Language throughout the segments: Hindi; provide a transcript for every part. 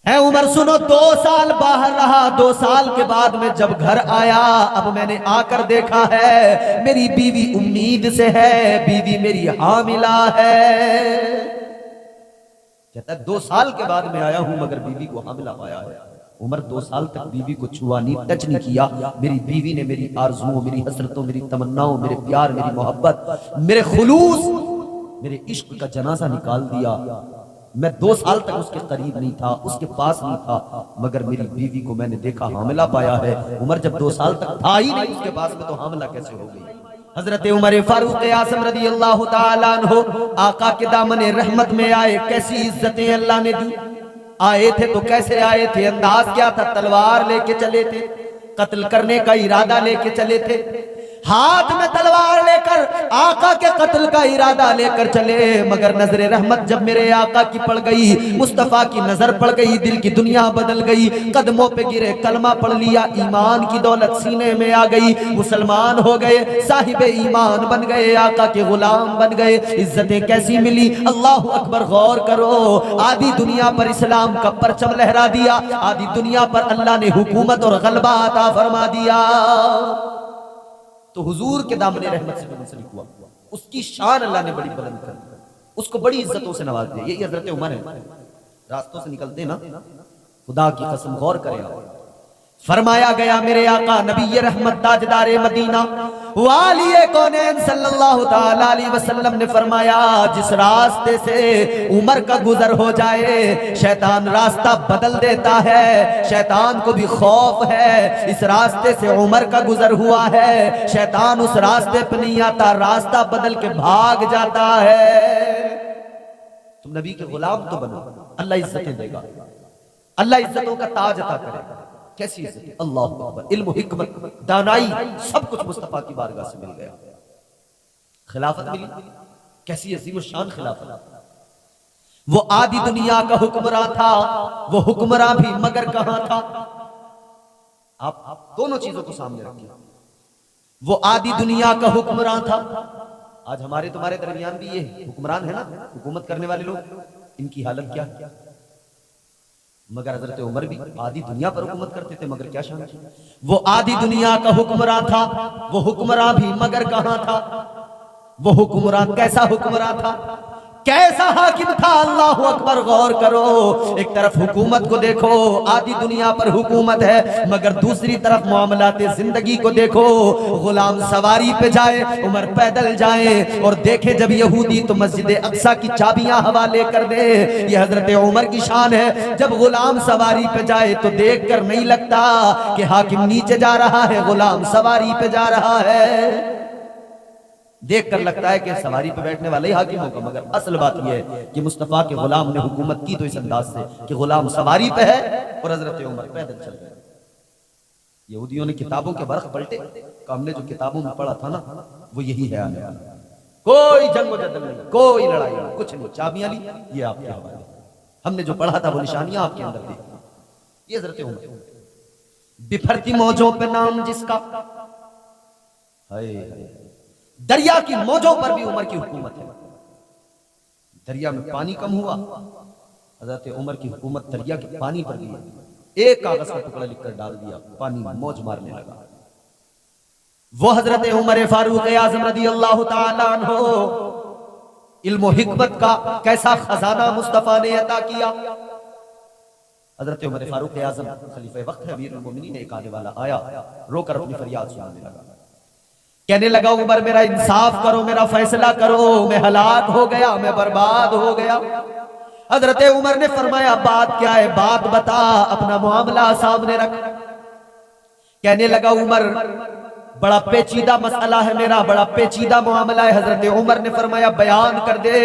है उमर सुनो, 2 साल बाहर रहा, 2 साल के बाद में जब घर आया, अब मैंने आकर देखा है मेरी बीवी उम्मीद से है, बीवी मेरी हामिला है। कहता है 2 साल के बाद मैं आया हूं मगर बीवी को हामिला पाया है। उमर 2 साल तक बीवी को छुआ नहीं, टच नहीं किया। मेरी बीवी ने मेरी आरज़ुओं, मेरी हसरतों, मेरी तमन्नाओं, मेरे प्यार, मेरी मोहब्बत, मेरे खुलूस, मेरे इश्क का जनाजा निकाल दिया। मैं 2 साल तक उसके करीब नहीं था, उसके पास नहीं था, मगर मेरी बीवी को मैंने देखा हामिला पाया है। उमर जब 2 साल तक था ही नहीं उसके पास में, तो हामिला कैसे हो गई? हजरत उमर फारूक आज़म रज़ी अल्लाह तआला अन्हु आका के दामन रहमत में आए। कैसी इज्जतें अल्लाह ने दी। आए थे तो कैसे आए थे? अंदाज क्या था? तलवार लेके चले थे, कत्ल करने का इरादा लेके चले थे, हाथ में तलवार लेकर आका के कत्ल का इरादा लेकर चले। मगर नजर रहमत जब मेरे आका की पड़ गई, मुस्तफा की नजर पड़ गई, दिल की दुनिया बदल गई, कदमों पे गिरे, कलमा पढ़ लिया, ईमान की दौलत सीने में आ गई, मुसलमान हो गए, साहिब ईमान बन गए, आका के गुलाम बन गए। इज्जतें कैसी मिली, अल्लाह अकबर। गौर करो, आधी दुनिया पर इस्लाम का परचम लहरा दिया, आधी दुनिया पर अल्लाह ने हुकूमत और गलबा अता फरमा दिया। तो हुजूर के दामने रहमत से मुंसलिक हुआ, उसकी शान अल्लाह ने बड़ी बुलंद कर दी, उसको बड़ी इज्जतों से नवाज दिया। यही हजरत उमर है। रास्तों से निकलते ना, खुदा की कसम गौर करें, फरमाया गया मेरे आका नबी रहमत ताजदार मदीना वालिए कौनैन सल्लल्लाहु ताला अलैहि वसल्लम ने फरमाया, जिस रास्ते से उमर का गुजर हो जाए, शैतान रास्ता बदल देता है। शैतान को भी खौफ है, इस रास्ते से उमर का गुजर हुआ है, शैतान उस रास्ते पर नहीं आता, रास्ता बदल के भाग जाता है। तुम नबी के गुलाम तो बनो, अल्लाह इज्जतें देगा, अल्लाह इज्जतों का ताज अता करेगा। कैसी इज्जत, अल्लाह अकबर। इल्म, हिकमत, दानाई, सब कुछ मुस्तफा की बारगाह से मिल गया। खिलाफत मिली, कैसी अजीम शान खिलाफत। वो आदि दुनिया का हुक्मरान था, वो हुक्मरान भी मगर कहां था? आप दोनों चीजों को सामने रखिए। वो आदि दुनिया का हुक्मरान था। आज हमारे तुम्हारे दरमियान भी ये हुक्मरान है ना, हुकूमत करने वाले लोग, इनकी हालत क्या है? मगर हजरत उमर भी आधी दुनिया पर हुकूमत करते थे, मगर क्या शान थी। वो आधी दुनिया का हुक्मरान था, वो हुक्मरान भी मगर कहां था? वो हुक्मरान कैसा हुक्मरान था, कैसा हाकिम था? अल्लाह अकबर। गौर करो, एक तरफ हुकूमत को देखो, आधी दुनिया पर हुकूमत है, मगर दूसरी तरफ मामलाते जिंदगी को देखो। गुलाम सवारी पे जाए, उमर पैदल जाए, और देखे जब यहूदी तो मस्जिद अक्सा की चाबियां हवाले कर दे। ये हजरत उमर की शान है। जब गुलाम सवारी पे जाए तो देख कर नहीं लगता कि हाकिम नीचे जा रहा है, गुलाम सवारी पे जा रहा है। देख कर लगता है कि सवारी पे बैठने वाला ही हाकिम होगा, मगर असल बात यह है कि मुस्तफा के गुलाम ने हुकूमत की तो इस अंदाज से कि गुलाम सवारी पे है और हजरत उमर पैदल चल रहे हैं। यहूदियों ने किताबों के बरख पलटे, हमने जो किताबों में पढ़ा था ना, वो यही है आने वाला। कोई जंग जदल नहीं, कोई लड़ाई नहीं, कुछ नहीं, चाबियां ली, ये आपके हवाले। हमने जो पढ़ा था वो निशानियां आपके अंदर देखी। ये हजरत उमर, बिफरती मौजों पे नाम जिसका, दरिया की मौजों पर भी उमर की हुकूमत है। दरिया में पानी कम हुआ, हजरत उमर की हुकूमत दरिया के पानी पर भी एक कागज का टुकड़ा लिखकर डाल दिया, पानी में मौज मारने लगा। वो हजरत उमर फारूक आज़म रज़ी अल्लाह ताला अन्हु, इल्म हिकमत का कैसा खजाना मुस्तफा ने अता किया। हजरत उमर फारूक आज़म खलीफे वक्त है, अमीरुल मोमिनीन, एक आने वाला आया, रोकर अपनी फरियाद सुनाने लगा, कहने लगा उमर मेरा इंसाफ करो, मेरा फैसला करो, मैं हलाक हो गया, मैं बर्बाद हो गया। हजरत उमर ने फरमाया बात क्या है, बात बता, अपना मामला सामने रख। कहने लगा उमर बड़ा पेचीदा मसला है मेरा, बड़ा पेचीदा मामला है। हजरत उमर ने फरमाया बयान कर दे।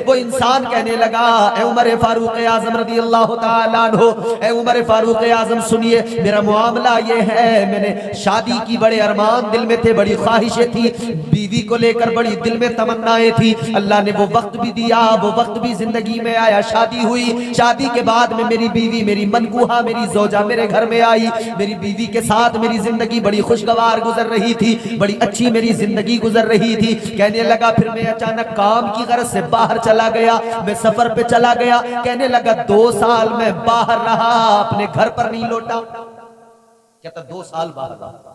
वो इंसान कहने लगा ए उमर फारूक आज़म रज़ी अल्लाह ताला अन्हु, ए उमर फारूक आज़म सुनिए, मेरा मामला ये है, मैंने शादी की बड़े अरमान दिल में थे, बड़ी ख्वाहिशें थी, बीवी को लेकर बड़ी दिल में तमन्नाएं थी। अल्लाह ने वो वक्त भी दिया, वो वक्त भी जिंदगी में आया, शादी हुई। शादी के बाद में मेरी बीवी, मेरी मनकूहा, मेरी जोजा मेरे घर में आई। मेरी बीवी के साथ मेरी जिंदगी बड़ी खुशगवार गुजर रही रही थी, बड़ी अच्छी मेरी जिंदगी गुजर रही थी। कहने लगा फिर मैं अचानक काम की गरज से बाहर चला गया, मैं सफर पे चला गया। कहने लगा 2 साल मैं बाहर रहा, अपने घर पर नहीं लौटा। कहता 2 साल बाहर रहा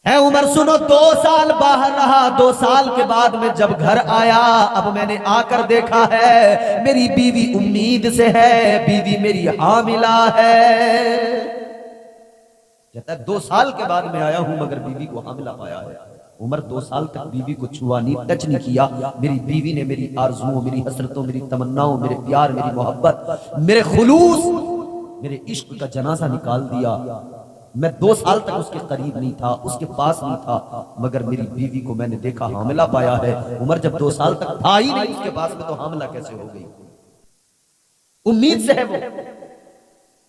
है उमर। सुनो, 2 साल बाहर रहा। 2 साल के बाद में जब घर आया, अब मैंने आकर देखा है मेरी बीवी उम्मीद से है, बीवी मेरी हामिला है। कहता है 2 साल के बाद मैं आया हूं मगर बीवी को हामिला पाया है। उमर 2 साल तक बीवी को छुआ नहीं, टच नहीं किया। मेरी बीवी ने मेरी आरज़ुओं, मेरी हसरतों, मेरी तमन्नाओं, मेरे प्यार, मेरी मोहब्बत, मेरे खुलूस, मेरे इश्क का जनाजा निकाल दिया। मैं 2 साल तक उसके करीब नहीं था, उसके पास नहीं था, मगर मेरी बीवी को मैंने देखा हामिला पाया है। उमर जब 2 साल तक था ही नहीं उसके पास में, तो हामिला कैसे हो गई? उम्मीद से है वो।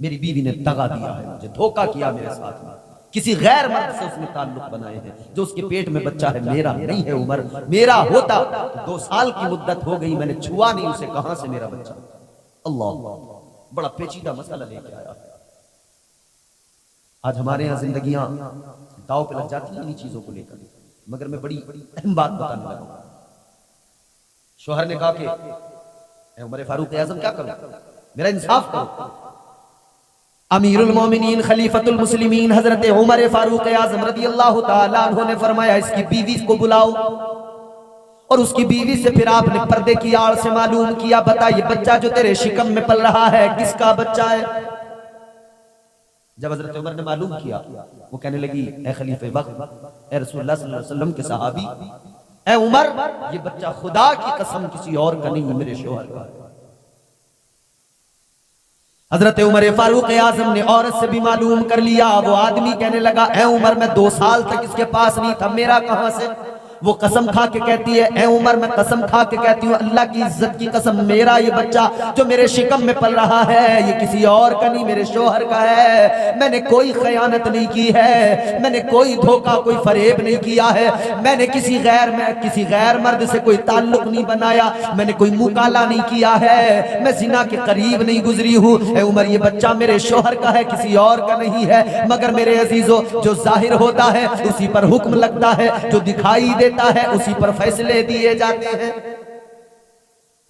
मेरी बीवी ने दगा दिया है मुझे, धोखा किया मेरे साथ में, किसी गैर मर्द से उसने ताल्लुक बनाए हैं, जो उसके पेट में बच्चा है मेरा नहीं है। उमर मेरा होता तो 2 साल की मुद्दत हो गई, मैंने छुआ नहीं उसे, कहां से मेरा बच्चा? अल्लाह, बड़ा पेचीदा मसला लेके आया है। आज हमारे यहाँ जिंदगियां दाव पे लग जाती हैं इन चीजों को लेकर, मगर मैं बड़ी अहम बात बताने लगा। शोहर ने कहा कि उमर फारूक आजम क्या करूं, मेरा इंसाफ करो। अमीरुल मोमिनीन खलीफतुल मुस्लिमीन हजरत उमर फारूक आजम रदियल्लाहु ताला अन्हु ने फरमाया इसकी बीवी को बुलाओ। और उसकी बीवी से फिर आपने पर्दे की आड़ से मालूम किया, बता ये बच्चा जो तेरे शिकम में पल रहा है किसका बच्चा है? जब हजरत उमर ने मालूम किया, वो कहने लगी ए खलीफे वक्त, ए रसूलुल्लाह सल्लल्लाहु अलैहि वसल्लम के सहाबी, ए उमर ये बच्चा खुदा की कसम किसी और का नहीं, मेरे शोहर का है। हजरत उमर फारूक आजम ने औरत से भी मालूम कर लिया। वो आदमी कहने लगा ए उमर मैं 2 साल तक इसके पास नहीं था, मेरा कहां से? वो कसम खा के कहती है ए उमर मैं कसम खा के कहती हूँ अल्लाह की इज्जत की कसम, मेरा ये बच्चा जो मेरे शिकम में पल रहा है ये किसी और का नहीं, मेरे शोहर का है। मैंने कोई खयानत नहीं की है, मैंने कोई धोखा, कोई फरेब नहीं किया है, मैंने किसी गैर मर्द से कोई ताल्लुक नहीं बनाया, मैंने कोई मुकाला नहीं किया है, मैं जिना के करीब नहीं गुजरी हूँ। ए उमर ये बच्चा मेरे शोहर का है, किसी और का नहीं है। मगर मेरे अजीजों जो जाहिर होता है उसी पर हुक्म लगता है, जो दिखाई देता है उसी पर फैसले दिए जाते हैं।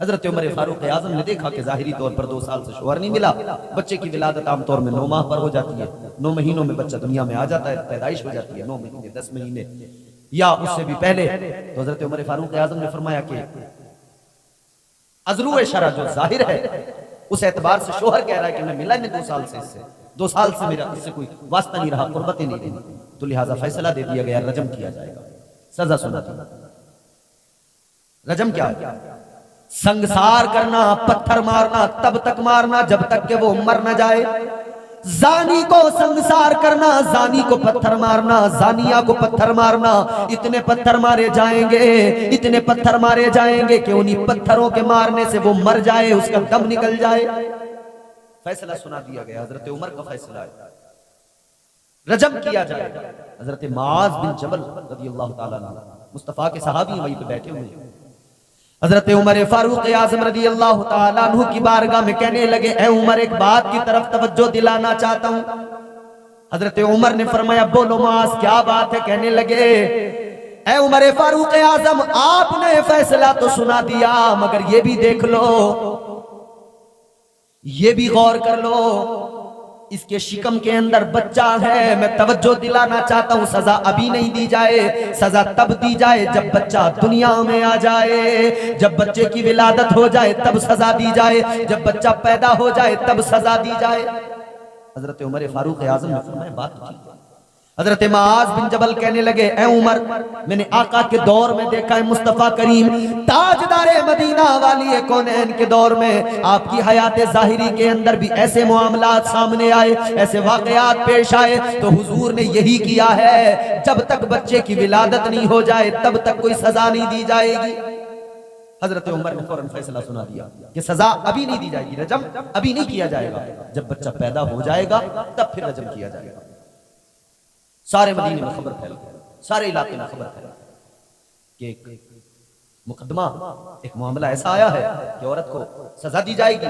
हजरत उमर फारूक आजम ने देखा कि जाहिरी तौर पर 2 साल से शोहर नहीं मिला, बच्चे की विलादत आमतौर में 9 माह पर हो जाती है, 9 महीनों में बच्चा दुनिया में आ जाता है, पैदाइश हो जाती है 9 महीने 10 महीने या उससे भी पहले। तो हजरत उमर फारूक आजम ने फरमाया कि अजरू शरा जो जाहिर है उस एतबार से शोहर कह रहा है कि मैं मिला नहीं 2 साल से इससे, 2 साल से मेरा इससे कोई वास्ता नहीं रहा, कुर्बत नहीं देनी, तो लिहाजा फैसला दे दिया गया रजम किया जाएगा। सजा सुना दी। रजम क्या है? संसार करना, पत्थर मारना, तब तक मारना जब तक कि वो मर न जाए। जानी को संसार करना, जानी को पत्थर मारना, जानिया को पत्थर मारना, इतने पत्थर मारे जाएंगे, इतने पत्थर मारे जाएंगे कि उन्हीं पत्थरों के मारने से वो मर जाए, उसका दम निकल जाए। फैसला सुना दिया गया, हजरत उमर का फैसला है, रजम किया जाएगा। हजरत माज बिन जबल रदियल्लाहु ताला अन्हु मुस्तफा के सहाबी वहीं पे बैठे हुए हैं। हजरत उमर फारूक आजम रदियल्लाहु ताला अन्हु की बारगाह में कहने लगे ए उमर एक बात की तरफ तवज्जो दिलाना चाहता हूं। हजरत उमर ने फरमाया बोलो माज क्या बात है? कहने लगे ए उमर फारूक आजम आपने फैसला तो सुना दिया, मगर ये भी देख लो, ये भी गौर कर लो, इसके शिकम के अंदर बच्चा है। मैं तवज्जो दिलाना चाहता हूं, सजा अभी नहीं दी जाए, सजा तब दी जाए जब बच्चा दुनिया में आ जाए, जब बच्चे की विलादत हो जाए तब सजा दी जाए, जब बच्चा पैदा हो जाए तब सजा दी जाए। हजरत उमर फारूक आजम ने फरमाया बात ठीक है। हजरत माज बिन जबल कहने लगे ए उमर मैंने आका के दौर में देखा है, मुस्तफा करीम ताजदारे मदीना वाली कौनैन के दौर में आपकी हयात जाहिरी के अंदर भी ऐसे मामलात सामने आए, ऐसे वाकयात पेश आए, तो हुजूर ने यही किया है, जब तक बच्चे की विलादत नहीं हो जाए तब तक कोई सजा नहीं दी जाएगी। हजरत उमर ने फौरन फैसला सुना दिया कि सजा अभी नहीं दी जाएगी, रजम अभी नहीं किया जाएगा, जब बच्चा पैदा हो जाएगा तब फिर रजम किया जाएगा। सारे मदीने में खबर फैल गई, सारे इलाके में खबर फैल गई कि एक मुकदमा, एक मामला ऐसा आया है कि औरत को सजा दी जाएगी।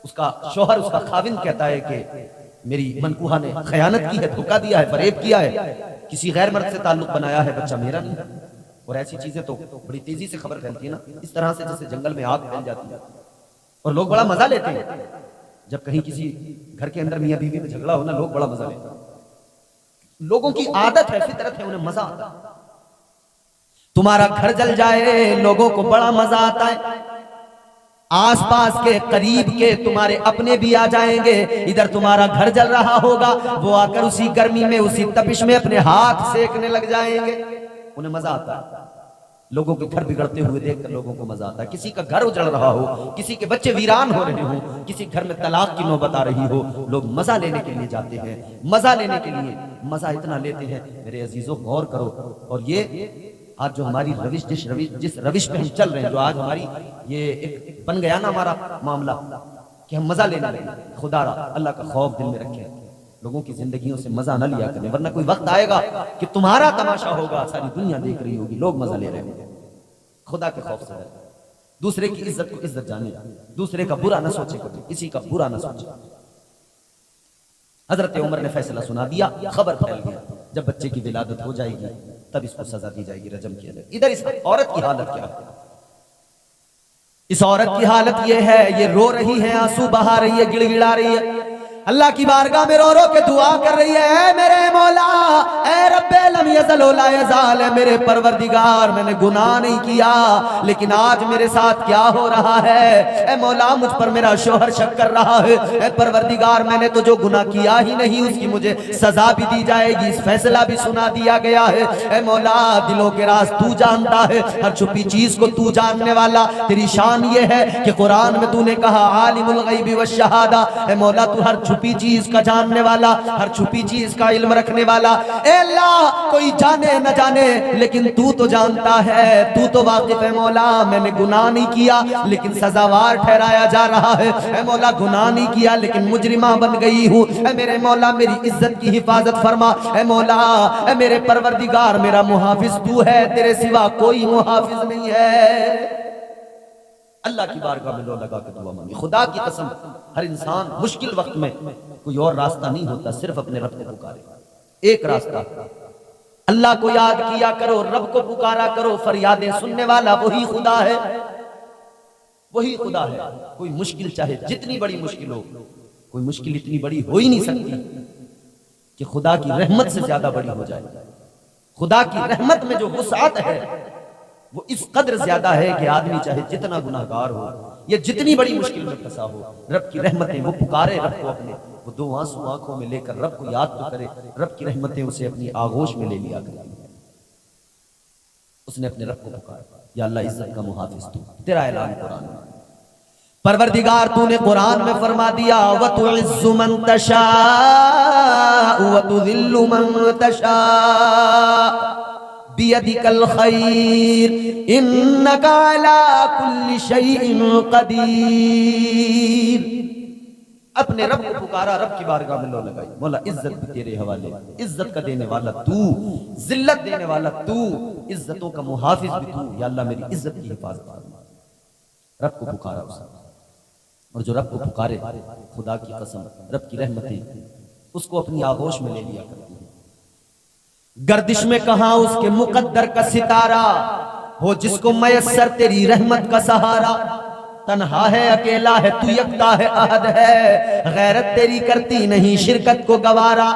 उसका शौहर, उसका खाविंद कहता है कि मेरी मनकूहा ने खयानत की है, धोखा दिया है, फरेब किया है, किसी गैर मर्द से ताल्लुक बनाया है, बच्चा मेरा नहीं है। और ऐसी चीजें तो बड़ी तेजी से खबर फैलती है ना, इस तरह से जैसे जंगल में आग फैल जाती है। और लोग बड़ा मजा लेते हैं जब कहीं किसी घर के अंदर मियां बीवी में झगड़ा हो ना, लोग बड़ा मजा लेते हैं। लोगों की आदत है, फितरत है, उन्हें मजा आता है। तुम्हारा घर जल जाए, लोगों को बड़ा मजा आता है। आसपास के करीब के तुम्हारे अपने भी आ जाएंगे, इधर तुम्हारा घर जल रहा होगा, वो आकर उसी गर्मी में, उसी तपिश में अपने हाथ सेकने लग जाएंगे, उन्हें मजा आता है। लोगों के घर बिगड़ते हुए देखकर लोगों को मजा आता है। किसी का घर उजड़ रहा हो, किसी के बच्चे वीरान हो रहे हो, किसी घर में तलाक की नौबत आ रही हो, लोग मजा लेने के लिए जाते हैं। मजा लेने के लिए मजा इतना लेते हैं, मेरे अजीजों गौर करो। और ये आज जो हमारी रविश जिस रविश पे हम चल रहे हैं, जो आज हमारी ये एक बन गया ना हमारा मामला कि हम मजा लेने लगे, खुदा अल्लाह का खौफ दिल में रखें, लोगों की जिंदगियों से मजा न लिया करें, वरना कोई वक्त आएगा कि तुम्हारा तमाशा होगा, सारी दुनिया देख रही होगी, लोग मजा ले रहे होंगे। खुदा के खौफ से दूसरे की इज्जत को इज्जत जाने, दूसरे का बुरा न सोचे, किसी का बुरा न सोचे। हजरत उमर ने फैसला सुना दिया, खबर फैल गया, जब बच्चे की विलादत हो जाएगी तब इसको सजा दी जाएगी, रजम किया जाएगा। इधर इस औरत की हालत क्या है? इस औरत की हालत ये है, ये रो रही है, आंसू बहा रही है, गिड़गिड़ा रही है, अल्लाह की बारगाह में रो रो के दुआ कर रही है, मेरे मौला, ए रब्बे लम यज़ल ला यज़ाल, मेरे परवरदिगार, मैंने गुनाह नहीं किया, लेकिन आज मेरे साथ क्या हो रहा है? ए मौला, मुझ पर मेरा शोहर शक कर रहा है, ए परवरदिगार, मैंने तो जो गुनाह किया ही नहीं, उसकी मुझे सजा भी दी जाएगी, इस फैसला भी सुना दिया गया है। ए मौला, दिलों के राज तू जानता है, हर छुपी चीज को तू जानने वाला, तेरी शान ये है कि कुरान में तूने कहा आलिमुल गैबि व शहादा, ए मौला, तू हर छुपी चीज का जानने वाला, हर छुपी चीज का इल्म रखने वाला। ए अल्लाह, कोई जाने न जाने, लेकिन तू तो जानता है, तू तो वाकिफ है। मौला, मैंने गुनाह नहीं किया, लेकिन सजावार ठहराया जा रहा है। ए मौला, गुनाह नहीं किया, लेकिन मुजरिमा बन गई हूँ। ए मेरे मौला, मेरी इज्जत की हिफाजत फरमा। ए मौला, ए मेरे परवरदिगार, मेरा मुहाफिज तू है, तेरे सिवा कोई मुहाफिज नहीं है। अल्लाह की बारगाह में लो लगा के दुआ मांगी। खुदा की कसम, हर इंसान मुश्किल वक्त में कोई और रास्ता नहीं होता, सिर्फ अपने रब को पुकारे। एक रास्ता, अल्लाह को याद किया करो, रब को पुकारा करो, फरियादें सुनने वाला वही खुदा है, वही खुदा है। कोई मुश्किल चाहे जितनी बड़ी मुश्किल हो, कोई मुश्किल इतनी बड़ी हो ही नहीं सकती कि खुदा की रहमत से ज्यादा बड़ी हो जाए। खुदा की रहमत में जो वुसअत है वो इस कदर ज्यादा है कि आदमी चाहे जितना गुनाहगार हो, ये जितनी बड़ी मुश्किल में फंसा हो, रब की रहमतें, वो पुकारे रब को अपने, वो दो आंसू आंखों में लेकर रब को याद तो करे, रब की रहमतें उसे अपनी आगोश में ले लिया करे। उसने अपने रब को पुकारा, या अल्लाह इज्जत का मुहाफिज तू, तेरा ऐलान कुरान में। परवरदिगार, तूने कुरान में फरमा दिया, व तुइज्जु मन तशा व तुज़िल्लु मन तशा बियदिकल खैर इन्नका अला कुल्ली शैइन कदीर। अपने रब को पुकारा, रब की बारगाह में लो लगाई, मौला इज्जत भी तेरे हवाले, इज्जत का देने वाला तू, जिल्लत देने वाला तू, इज्जतों का मुहाफिज भी तू, या अल्लाह मेरी इज्जत की हिफाजत फरमा। रब को पुकारा उसने, और जो रब को पुकारे, खुदा की कसम, रब की रहमतें उसको अपनी आगोश में ले लिया करती है। गर्दिश में कहां उसके मुकद्दर का सितारा हो, जिसको मयस्सर तेरी रहमत का सहारा। तन्हा है, अकेला है, तू यकता है, अहद है, गैरत तेरी करती नहीं शिरकत को गवारा।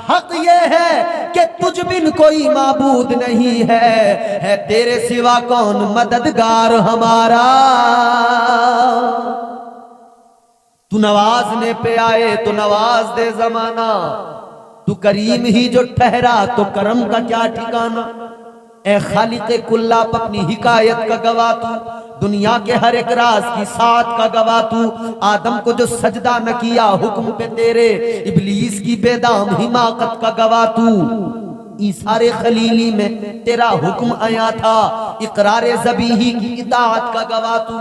हक ये है कि तुझ बिन कोई माबूद नहीं है तेरे सिवा कौन मददगार हमारा। तू नवाजने पे आए तो नवाज दे जमाना, तू करीम ही जो ठहरा तो करम का क्या ठिकाना। ए खालिक़े कुल्लाब, अपनी हिकायत का गवाह तू, दुनिया के हर एक राज की साथ का गवाह तू। आदम को जो सजदा न किया हुक्म पे तेरे, इब्लीस की बेदाम हिमाकत का गवाह तू। ईसारे खलीली में तेरा हुक्म आया था, इकरारे ज़बीही की इताअत का गवाह तू।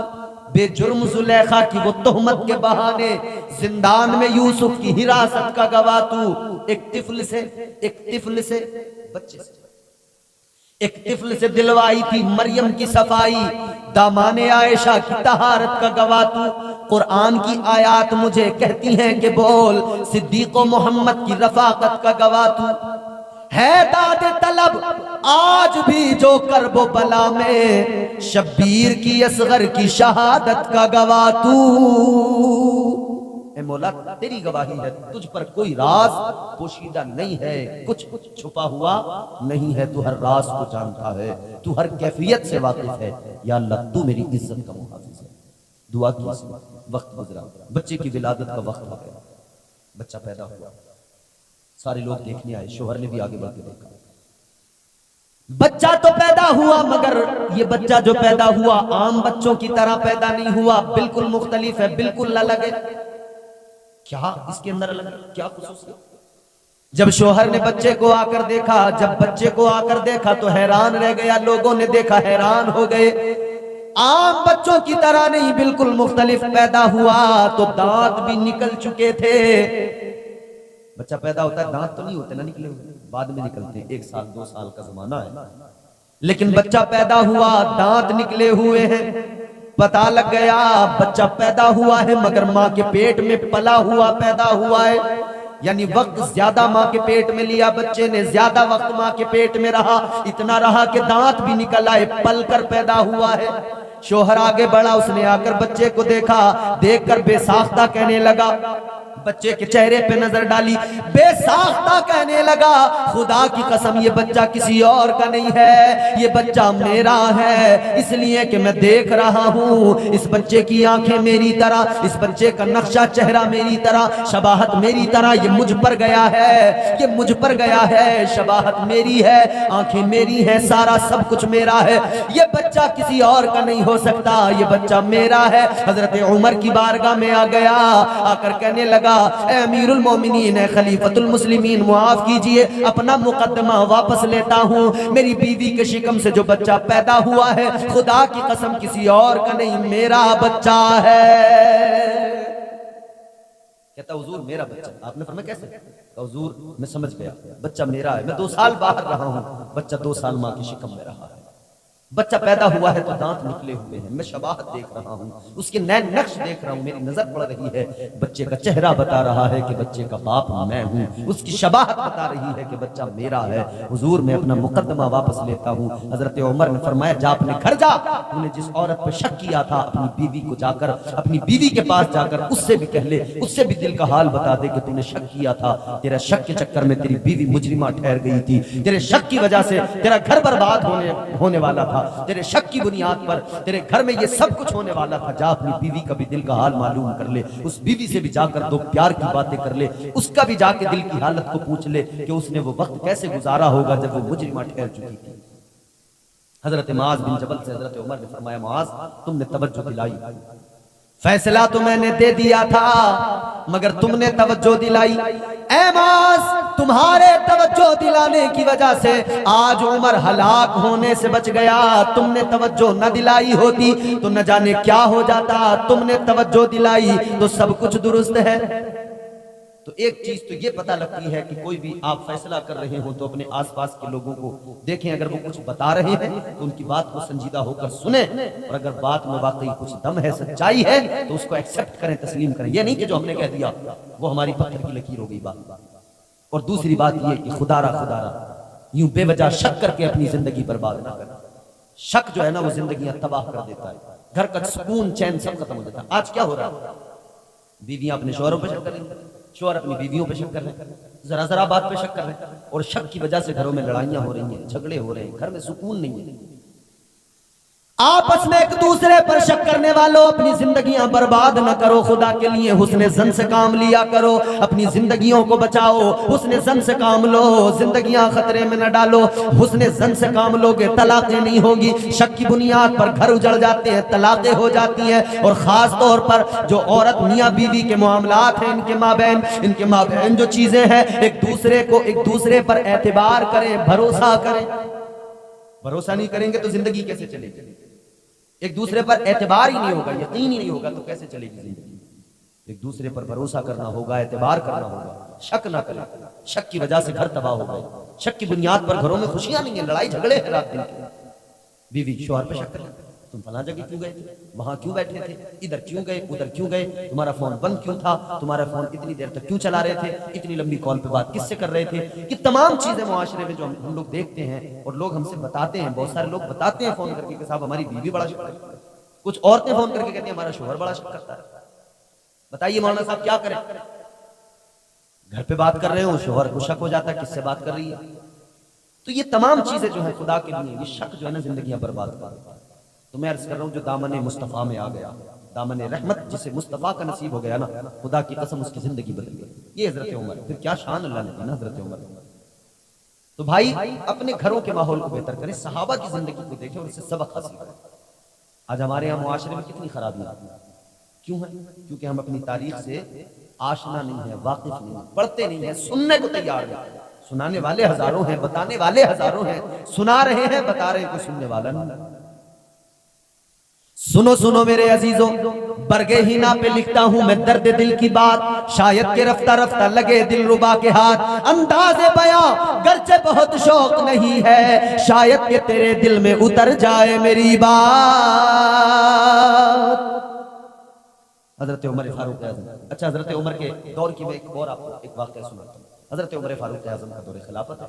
बेजुर्म जुलेखा की वो तोहमत के बहाने जिंदान में यूसुफ की हिरासत का गवाह तू। एक तिफल से बच्चे से, एक तिफल से दिलवाई थी मरियम की सफाई, दामाने आयशा की तहारत का गवाह तू। कुरान की आयात मुझे कहती हैं कि बोल, सिद्दीक़ो मोहम्मद की रफाकत का गवाह तू। है दाद तलब आज भी जो करबो बला में, शब्बीर की असगर की शहादत का गवाह तू। ए मौला तेरी गवाही है, तुझ पर कोई राज पोशीदा नहीं है, कुछ छुपा हुआ नहीं है, तू हर राज को जानता है, तू हर कैफियत से वाकिफ है। या अल्लाह तू मेरी इज्जत का मुहाफिज है। दुआ की, वक्त गुजरा, बच्चे की विलादत का वक्त आ गया, बच्चा पैदा हुआ, सारे लोग देखने आए, शोहर ने भी आगे बढ़ के देखा। बच्चा तो पैदा हुआ, मगर ये बच्चा जो पैदा हुआ आम बच्चों की तरह पैदा नहीं हुआ, बिल्कुल मुख्तलिफ है, बिल्कुल अलग है। क्या इसके अंदर अलग, क्या खुसूसियत? जब शोहर ने बच्चे को आकर देखा, जब बच्चे को आकर देखा तो हैरान रह गया, लोगों ने देखा हैरान हो गए। आम बच्चों की तरह नहीं, बिल्कुल मुख्तलिफ पैदा हुआ। तो दांत भी निकल चुके थे। बच्चा पैदा होता है, दांत तो नहीं होते ना निकले हुए, बाद में निकलते हैं, 1 साल 2 साल का जमाना है, लेकिन बच्चा पैदा हुआ, दांत निकले हुए हैं। पता लग गया बच्चा पैदा हुआ है, मगर माँ के पेट में पला हुआ पैदा हुआ है, यानी वक्त ज्यादा माँ के पेट में लिया बच्चे ने, ज्यादा वक्त माँ के पेट में रहा, इतना रहा कि दांत भी निकल आए, पल कर पैदा हुआ है। शोहर आगे बढ़ा, उसने आकर बच्चे को देखा, देखकर बेसाख्ता कहने लगा, बच्चे के चेहरे पे नजर डाली, बेसाख्ता कहने लगा, खुदा की कसम ये बच्चा किसी और का नहीं है, ये बच्चा मेरा है, इसलिए कि मैं देख रहा हूँ इस बच्चे की आंखें मेरी तरह, इस बच्चे का नक्शा चेहरा मेरी तरह, शबाहत मेरी तरह, ये मुझ पर गया है, ये मुझ पर गया है, शबाहत मेरी है, आंखें मेरी है, सारा सब कुछ मेरा है, ये बच्चा किसी और का नहीं हो सकता, ये बच्चा मेरा है। हजरत उमर की बारगाह में आ गया, आकर कहने लगा, अमीरुल मोमिनीन खलीफतुल मुस्लिमीन, मुआफ कीजिए, अपना मुकद्दमा वापस लेता हूँ, मेरी बीवी के शिकम से जो बच्चा पैदा हुआ है, खुदा की कसम किसी और का नहीं, मेरा बच्चा है। कहता हुजूर मेरा बच्चा। आपने फरमाया कैसे? हुजूर मैं समझ गया, बच्चा मेरा है, मैं 2 साल बाहर रहा हूँ, बच्चा 2 साल माँ की शिकम में रहा है, बच्चा पैदा हुआ है तो दांत निकले हुए हैं, मैं शबाहत देख रहा हूँ, उसके नैन नक्श देख रहा हूँ, मेरी नजर पड़ रही है, बच्चे का चेहरा बता रहा है कि बच्चे का बाप मैं हूँ, उसकी शबाहत बता रही है कि बच्चा मेरा है। हुजूर मैं अपना मुकद्दमा वापस लेता हूँ। हजरत उमर ने फरमाया, जा अपने घर जा, तूने जिस औरत पर शक किया था अपनी बीवी को जाकर, अपनी बीवी के पास जाकर उससे भी कह ले, उससे भी दिल का हाल बता दे कि तूने शक किया था, तेरा शक के चक्कर में तेरी बीवी मुजरिमा ठहर गई थी, तेरे शक की वजह से तेरा घर बर्बाद होने वाला था, तेरे शक की बुनियाद पर तेरे घर में ये सब कुछ होने वाला था। जा अपनी बीवी का भी दिल का हाल मालूम कर ले, उस बीवी से भी जाकर 2 प्यार की बातें कर ले, उसका भी जाके दिल की हालत को पूछ ले कि उसने वो वक्त कैसे गुजारा होगा जब वो मुजरिमा ठहर चुकी थी। हजरत मुआज बिन जबल से हजरत उमर ने फरमाया, मुआज तुमने तवज्जो दिलाई, फैसला तो मैंने दे दिया था मगर तुमने तवज्जो दिलाई। ऐ मुआज, तुम्हारे तवज्जो दिलाने की वजह से आज उमर हलाक होने से बच गया, तुमने तवज्जो न दिलाई होती तो न जाने क्या हो जाता, तुमने तवज्जो दिलाई तो सब कुछ दुरुस्त है। तो एक चीज तो ये पता लगती है कि कोई भी आप फैसला कर रहे हो तो अपने आसपास के लोगों को देखें, अगर वो कुछ बता रहे हैं तो उनकी बात को संजीदा होकर सुने, और अगर बात में वाकई कुछ दम है, सच्चाई है, तो उसको एक्सेप्ट करें, तस्लीम करें। ये नहीं कि जो हमने कह दिया वो हमारी पत्थर की लकीर हो गई बात। और दूसरी बात ये कि खुदारा यूं बेवजह शक करके अपनी जिंदगी बर्बाद ना करें। शक जो है ना वो जिंदगियां तबाह कर देता है, घर का सुकून चैन सब खत्म हो जाता है। आज क्या हो रहा है, बीवियां अपने शौहरों पर शक कर रही हैं, शौहर अपनी बीवियों पे शक कर रहे हैं, जरा जरा बात पे शक कर रहे हैं, और शक की वजह से घरों में लड़ाइयां हो रही हैं, झगड़े हो रहे हैं, घर में सुकून नहीं है। आपस में एक दूसरे पर शक करने वालों अपनी जिंदगियां बर्बाद न करो, खुदा के लिए हुस्ने ज़न से काम लिया करो, अपनी जिंदगियों को बचाओ, हुस्ने ज़न से काम लो, जिंदगियां खतरे में न डालो, हुस्ने ज़न से काम लोगे तलाक़ें नहीं होगी। शक की बुनियाद पर घर उजड़ जाते हैं, तलाक़ें हो जाती हैं, और खास तौर पर जो औरत मियाँ बीवी के मामलात हैं, इनके माबैन जो चीजें हैं, एक दूसरे पर एतबार करें, भरोसा करें। भरोसा नहीं करेंगे तो जिंदगी कैसे चलेगी? एक दूसरे पर एतबार ही नहीं होगा, यकीन ही नहीं होगा तो कैसे चलेगी जिंदगी? एक दूसरे पर भरोसा करना होगा, एतबार करना होगा, शक ना करें। शक की वजह से घर तबाह हो गए, शक की बुनियाद पर घरों में खुशियां नहीं है, लड़ाई झगड़े हैं रात दिन के। बीवी शौहर पे शक करे, तुम फलां जगह क्यों गए थे, वहां क्यों बैठे थे, इधर क्यों गए, उधर क्यों गए, तुम्हारा फोन बंद क्यों था, तुम्हारा फोन इतनी देर तक क्यों चला रहे थे, इतनी लंबी कॉल पे बात किससे कर रहे थे। ये तमाम चीजें मुआशरे में जो हम लोग देखते हैं और लोग हमसे बताते हैं, बहुत सारे लोग बताते हैं फोन करके कि साहब हमारी बीवी बड़ा शक करती है, कुछ औरतें फोन करके कहती हैं हमारा शौहर बड़ा शक करता है। बताइए मौलाना साहब क्या करें, घर पे बात कर रहे हो, शौहर को शक हो जाता है किससे बात कर रही है। तो ये तमाम चीजें जो है खुदा के लिए, ये शक जो है ना जिंदगियां बर्बाद कर देता है। तो मैं अर्ज कर रहा हूँ जो दामन मुस्तफ़ा में आ गया, दामन रहमत जिसे मुस्तफ़ा का नसीब हो गया ना, खुदा की कसम उसकी जिंदगी बदल गई। ये हजरत उमर, फिर क्या शान अल्लाह ने दी ना हजरत उमर। तो भाई अपने घरों के माहौल को बेहतर करें, सहाबा की जिंदगी को देखें और इससे सबक हासिल करें। आज हमारे यहाँ मुआशरे में कितनी खराबियां क्यों है, क्योंकि हम अपनी तारीख से आशना नहीं है, वाकिफ नहीं है, पढ़ते नहीं है, सुनने को तैयार नहीं। सुनाने वाले हजारों हैं, बताने वाले हजारों हैं, सुना रहे हैं, बता रहे हैं, कोई सुनने वाला नहीं। सुनो सुनो मेरे अजीजों, बरगे ही ना पे लिखता हूं मैं दर्द दिल की बात, शायद के रफ्ता रफ्ता लगे दिल रुबा के हाथ। अंदाज़े बयां गर्चे बहुत शौक नहीं है, शायद के तेरे दिल में उतर जाए मेरी बात। हजरत उमर फारूक आज़म, अच्छा हजरत उमर के दौर की मैं एक और आपको एक वाक़या सुनाता हूँ। हजरत उमर फारूक आज़म का दौर खिलाफत है,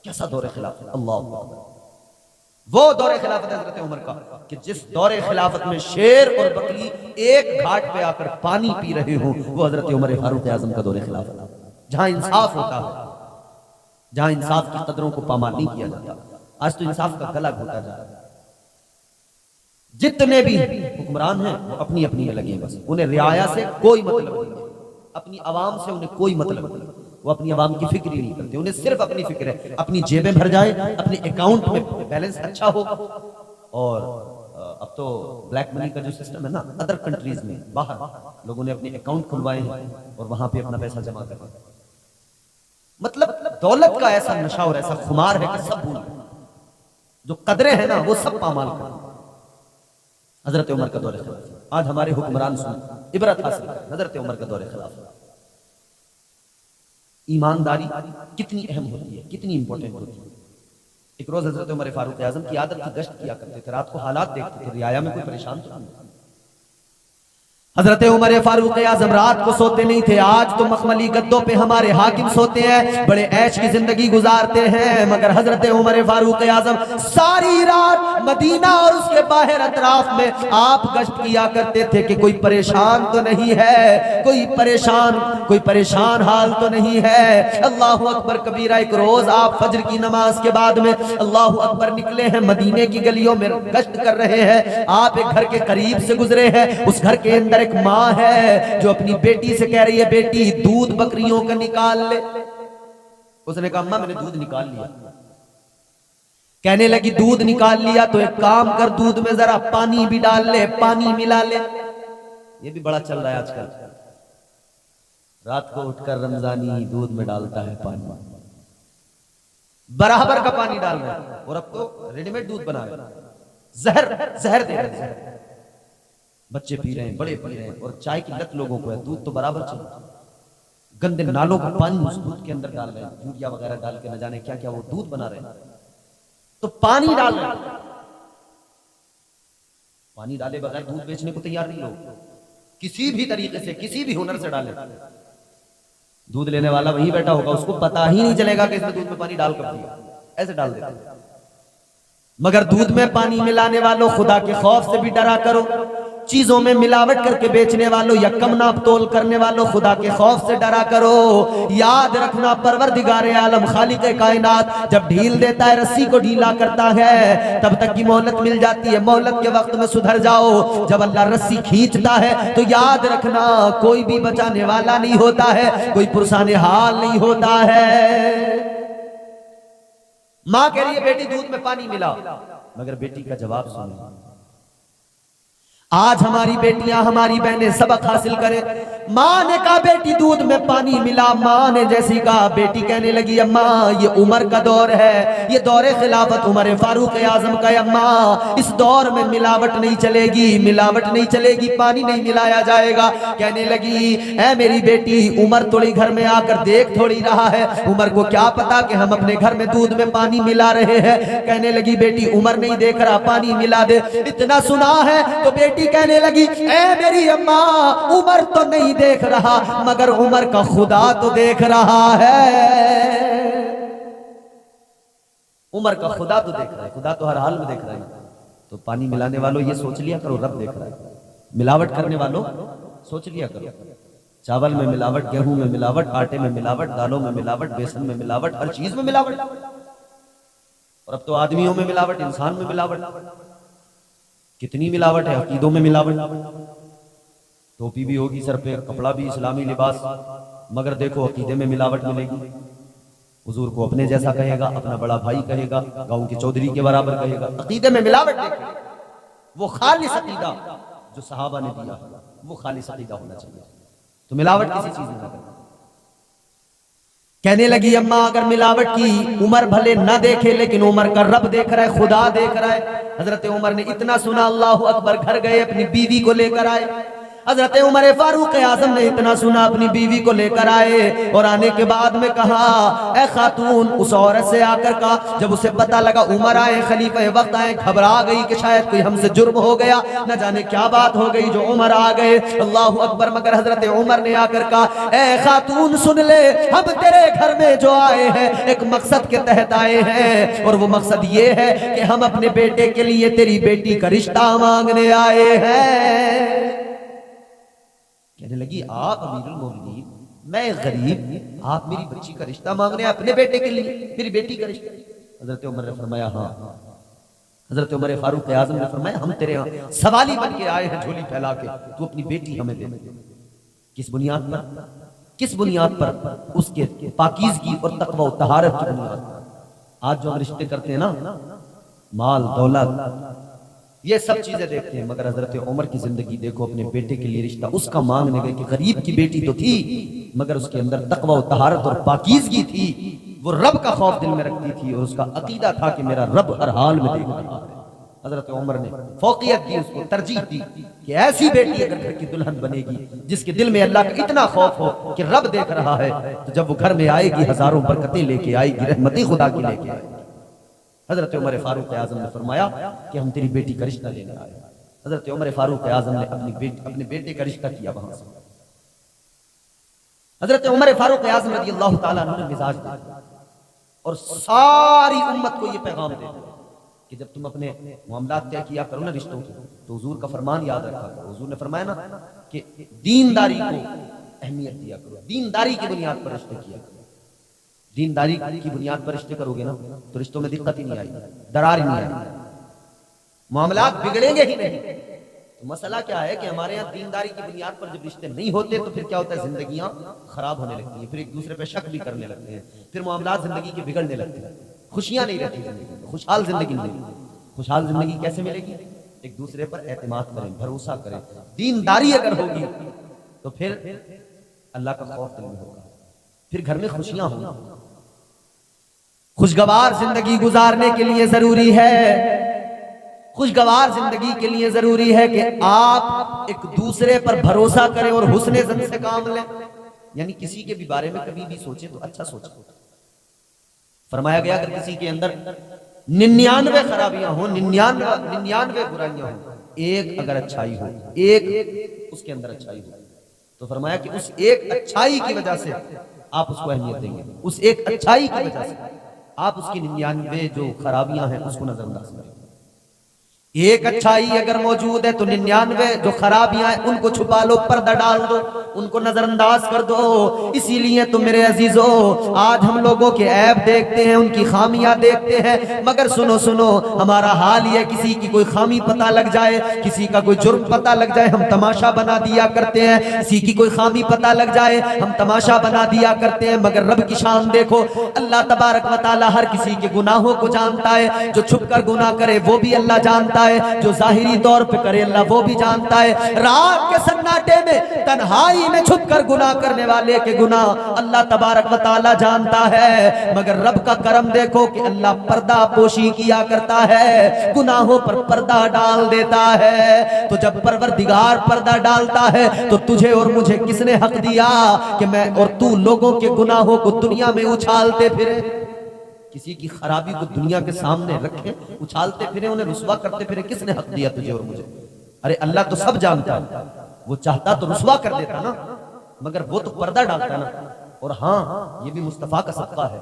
कैसा दौर खिलाफत, अल्लाह वो दौरे खिलाफत हजरत उमर का कि जिस दौरे खिलाफत में शेर और बकरी एक घाट पे आकर पानी पी रहे हो, वो हजरत उमर फारूक आज़म का दौरे खिलाफत, जहां इंसाफ होता है, जहां इंसाफ की कदरों को पामाल नहीं किया जाता। आज तो इंसाफ का गला घोटा जा रहा है। जितने भी हुक्मरान हैं वो अपनी अपनी में लगे हैं, बस उन्हें रियाया से कोई मतलब नहीं, अपनी आवाम से उन्हें कोई मतलब नहीं, वो अपनी आवाम की फिक्र ही नहीं करते, उन्हें सिर्फ अपनी फिक्र है, अपनी जेबें भर जाए, अपने अकाउंट में बैलेंस अच्छा हो। और अब तो ब्लैक मनी का जो सिस्टम है ना, अदर कंट्रीज में बाहर लोगों ने अपने अकाउंट खुलवाए हैं और वहां पे अपना पैसा जमा करना, मतलब दौलत का ऐसा नशा और ऐसा खुमार है कि सब भूल, जो कदरें हैं ना वो सब पामाल कर। हजरत उमर का दौरे खिलाफत, आज हमारे हुक्मरान सुन इबरत हासिल करें, हजरत उमर का दौरे खिलाफत। ईमानदारी कितनी अहम होती है, कितनी इंपॉर्टेंट होती है। एक रोज हजरत उमर फारूक आज़म की आदत थी, गश्त किया करते थे, रात को हालात देखते थे, रियाया में कोई परेशान तो नहीं। हजरत उमर फारूक आज़म रात को सोते नहीं थे। आज तो मखमली गद्दों पे हमारे हाकिम सोते हैं, बड़े ऐश की जिंदगी गुजारते हैं, मगर हजरत उमर फारूक आज़म सारी रात मदीना और उसके बाहर अतराफ में आप गश्त किया करते थे कि कोई परेशान तो नहीं है, कोई परेशान हाल तो नहीं है। अल्लाह अकबर कबीरा। एक रोज आप फजर की नमाज के बाद में अल्लाह अकबर निकले हैं, मदीने की गलियों में गश्त कर रहे हैं। आप एक घर के करीब से गुजरे हैं, उस घर के अंदर एक माँ है जो अपनी बेटी से कह रही है, बेटी दूध बकरियों का निकाल ले। उसने कहा अम्मा मैंने दूध निकाल लिया। कहने लगी दूध निकाल लिया तो एक काम कर, दूध में जरा पानी भी डाल ले, पानी मिला ले। ये भी बड़ा चल रहा है आजकल, रात को उठकर रमजानी दूध में डालता है पानी, बराबर का पानी डाल रहे हैं। और अब तो रेडीमेड दूध बना रहे हैं, जहर दे रहे हैं, बच्चे पी रहे हैं, बड़े पी रहे हैं। और चाय की लत लोगों को है, दूध तो बराबर चल, गंदे नालों का पानी उस दूध के अंदर डाल रहे हैं, यूरिया वगैरह डाल के न जाने क्या क्या वो दूध बना रहे हैं। तो पानी डाल रहे हैं, पानी डाले बगैर दूध बेचने को तैयार नहीं लोग, किसी भी तरीके से किसी भी हुनर से डाले। दूध लेने वाला वहीं बैठा होगा, उसको पता ही नहीं चलेगा कि इसमें दूध में पानी डाल कर दिया, ऐसे डाल देते हैं। मगर दूध में पानी मिलाने वालों, खुदा के खौफ से भी डरा करो। चीजों में मिलावट करके बेचने वालों या कम नाप तोल करने वालों, खुदा के खौफ से डरा करो। याद रखना परवरदिगार आलम खालिक कायनात जब ढील देता है, रस्सी को ढीला करता है, तब तक की मोहलत मिल जाती है, मोहलत के वक्त में सुधर जाओ। जब अल्लाह रस्सी खींचता है तो याद रखना कोई भी बचाने वाला नहीं होता है, कोई पुरसाने हाल नहीं होता है। माँ कह रही है बेटी दूध में पानी मिला, मगर बेटी का जवाब सुनो, आज हमारी बेटियां हमारी बहनें सबक हासिल करें। माँ ने कहा बेटी दूध में पानी मिला, माँ ने जैसी कहा बेटी कहने लगी अम्मा ये उमर का दौर है, ये दौरे खिलाफत उमर फारूक आजम का है अम्मा, इस दौर में मिलावट नहीं चलेगी, मिलावट नहीं चलेगी, पानी नहीं मिलाया जाएगा। कहने लगी ऐ मेरी बेटी उमर थोड़ी घर में आकर देख थोड़ी रहा है, उमर को क्या पता कि हम अपने घर में दूध में पानी मिला रहे हैं। कहने लगी बेटी उमर नहीं देख रहा, पानी मिला दे। इतना सुना है तो बेटी कहने लगी ऐ मेरी अम्मा उमर तो नहीं देख रहा मगर उमर का खुदा तो देख रहा है, उमर का खुदा तो देख रहा है, खुदा तो हर हाल में देख रहा है। तो पानी मिलाने वालों ये सोच लिया करो रब देख रहा है, मिलावट करने वालों सोच लिया करो चावल में मिलावट, गेहूं में मिलावट, आटे में मिलावट, दालों में मिलावट, बेसन में मिलावट, हर चीज में मिलावट। और अब तो आदमियों में मिलावट, इंसान में मिलावट, कितनी मिलावट है। अकीदों में मिलावट, टोपी भी होगी सर पे, कपड़ा भी इस्लामी लिबास, मगर देखो अकीदे में मिलावट मिलेगी। हुजूर को अपने जैसा कहेगा, अपना बड़ा भाई कहेगा, गांव के चौधरी के बराबर कहेगा, अकीदे में मिलावट देखो। वो खालिस अकीदा जो सहाबा ने दिया वो खालिस अकीदा होना चाहिए। तो मिलावट किसी चीज में ना करें। कहने लगी अम्मा अगर मिलावट की उमर भले न देखे लेकिन उमर का रब देख रहा है, खुदा देख रहा है। हजरत उमर ने इतना सुना अल्लाहु अकबर, घर गए अपनी बीवी को लेकर आए। हजरत उमर फारूक आजम ने इतना सुना अपनी बीवी को लेकर आए और आने के बाद में कहा ए खातून, उस औरत से आकर कहा, जब उसे पता लगा उमर आए, खलीफा वक्त आए, घबरा गई कि शायद कोई हमसे जुर्म हो गया, न जाने क्या बात हो गई जो उमर आ गए। अल्लाहु अकबर। मगर हजरत उमर ने आकर कहा ए खातून सुन ले, हम तेरे घर में जो आए हैं एक मकसद के तहत आए हैं और वो मकसद ये है कि हम अपने बेटे के लिए तेरी बेटी का रिश्ता मांगने आए हैं। कहने लगी आप अमीरुल मोमिनीन, मैं गरीब, आप मेरी बच्ची का रिश्ता मांग रहे हैं अपने बेटे के लिए, मेरी बेटी का रिश्ता। हजरत उमर ने फरमाया हाँ। हजरत उमर फारूक आजम ने फरमाया हम तेरे यहाँ सवाली बन के आए हैं झोली फैला के, तू अपनी बेटी हमें दे। किस बुनियाद पर? किस बुनियाद पर? उसके पाकीज़गी और तकवा और तहारत की बुनियाद पर। आज जो हम रिश्ते करते हैं ना, माल दौलत ये सब चीजें देखते हैं, मगर हजरत उमर की जिंदगी देखो, अपने बेटे के लिए रिश्ता उसका मांगने गए कि गरीब की बेटी तो थी मगर उसके अंदर तकवा और तहारत और पाकीज़गी थी, वो रब का खौफ दिल में रखती थी और उसका अकीदा था कि मेरा रब हर हाल में देख रहा है। हजरत उमर ने फौकियत दी, उसको तरजीह दी कि ऐसी बेटी अगर घर की दुल्हन बनेगी जिसके दिल में अल्लाह का इतना खौफ हो कि रब देख रहा है, तो जब वो घर में आएगी हजारों बरकतें लेके आएगी, रहमतें खुदा की लेके आएगी। हजरत उमर फारूक आजम ने फरमाया कि हम तेरी बेटी का रिश्ता लेने आए। हजरत उमर फारूक आजम ने अपने बेटे का रिश्ता किया वहां से। हजरत उमर फारूक आजम रज़ी अल्लाह ताला अन्हु ने मिजाज दिया और सारी उम्मत को यह पैगाम दे कि जब तुम अपने मामलात तय किया करो ना रिश्तों के, तो हुजूर का फरमान याद रखा करो। हुजूर ने फरमाया ना कि दीनदारी को अहमियत दिया करो, दीनदारी की बुनियाद पर रिश्ते किया करो। दीनदारी की बुनियाद पर रिश्ते करोगे ना तो रिश्तों में दिक्कत ही नहीं आएगी, दरार ही नहीं आएगी, मामलात बिगड़ेंगे ही नहीं। तो मसला क्या है कि हमारे यहाँ दीनदारी की बुनियाद पर जब रिश्ते नहीं होते तो फिर क्या होता है, जिंदगियां खराब होने लगती हैं, फिर एक दूसरे पे शक भी करने लगते हैं, फिर मामलात जिंदगी के बिगड़ने लगते हैं, खुशियां नहीं रहती जिंदगी में, खुशहाल जिंदगी नहीं। खुशहाल जिंदगी कैसे मिलेगी? एक दूसरे पर एतमाद करें, भरोसा करें, दीनदारी अगर होगी तो फिर अल्लाह का खौफ दिल में होगा, फिर घर में खुशियां होंगी। खुशगवार जिंदगी गुजारने के लिए जरूरी है, खुशगवार जिंदगी के लिए जरूरी है कि आप एक दूसरे पर भरोसा करें और हुस्ने ज़न से काम लें। यानी किसी के भी बारे में कभी भी सोचे तो अच्छा सोचे। फरमाया गया अगर किसी के अंदर 99 खराबियां हो, 99 बुराइयां हो, एक अगर अच्छाई हो, एक उसके अंदर अच्छाई हो, तो फरमाया कि उस एक अच्छाई की वजह से आप उसको अहमियत देंगे, उस एक अच्छाई की वजह से आप उसकी 99 जो खराबियां हैं उसको नजरअंदाज करेंगे। एक अच्छाई अगर मौजूद है तो 99 जो खराबियां हैं उनको छुपा लो, पर्दा डाल दो, उनको नजरअंदाज कर दो। इसीलिए तो मेरे अजीजों आज हम लोगों के ऐब देखते हैं, उनकी खामियां देखते हैं, मगर सुनो सुनो हमारा हाल ये, किसी की कोई खामी पता लग जाए, किसी का कोई जुर्म पता लग जाए, हम तमाशा बना दिया करते हैं। किसी की कोई खामी पता लग जाए हम तमाशा बना दिया करते हैं, मगर रब की शान देखो, अल्लाह तबारक व तआला हर किसी के गुनाहों को जानता है। जो छुप कर गुनाह करे वो भी अल्लाह जानता जानता है, जो जाहिरी तौर पे करे अल्लाह वो भी जानता है। रात के सन्नाटे में तन्हाई में छुप कर गुनाह करने वाले के गुनाह अल्लाह तबारक व तआला जानता है। मगर रब का करम देखो कि अल्लाह पर्दा पोशी किया करता है, गुनाहों पर पर्दा डाल देता है। तो जब परवरदिगार पर्दा डालता है तो तुझे और मुझे किसने हक दिया कि मैं और तू लोगों के गुनाहों को दुनिया में उछालते फिरे, किसी की खराबी को दुनिया के सामने रखे, उछालते फिरे, उन्हें रुसवा करते फिरे? किसने हक दिया तुझे और मुझे? अरे अल्लाह तो सब जानता है, वो चाहता तो रुसवा कर देता ना, मगर वो तो पर्दा डालता ना। और हाँ, ये भी मुस्तफा का सदका है,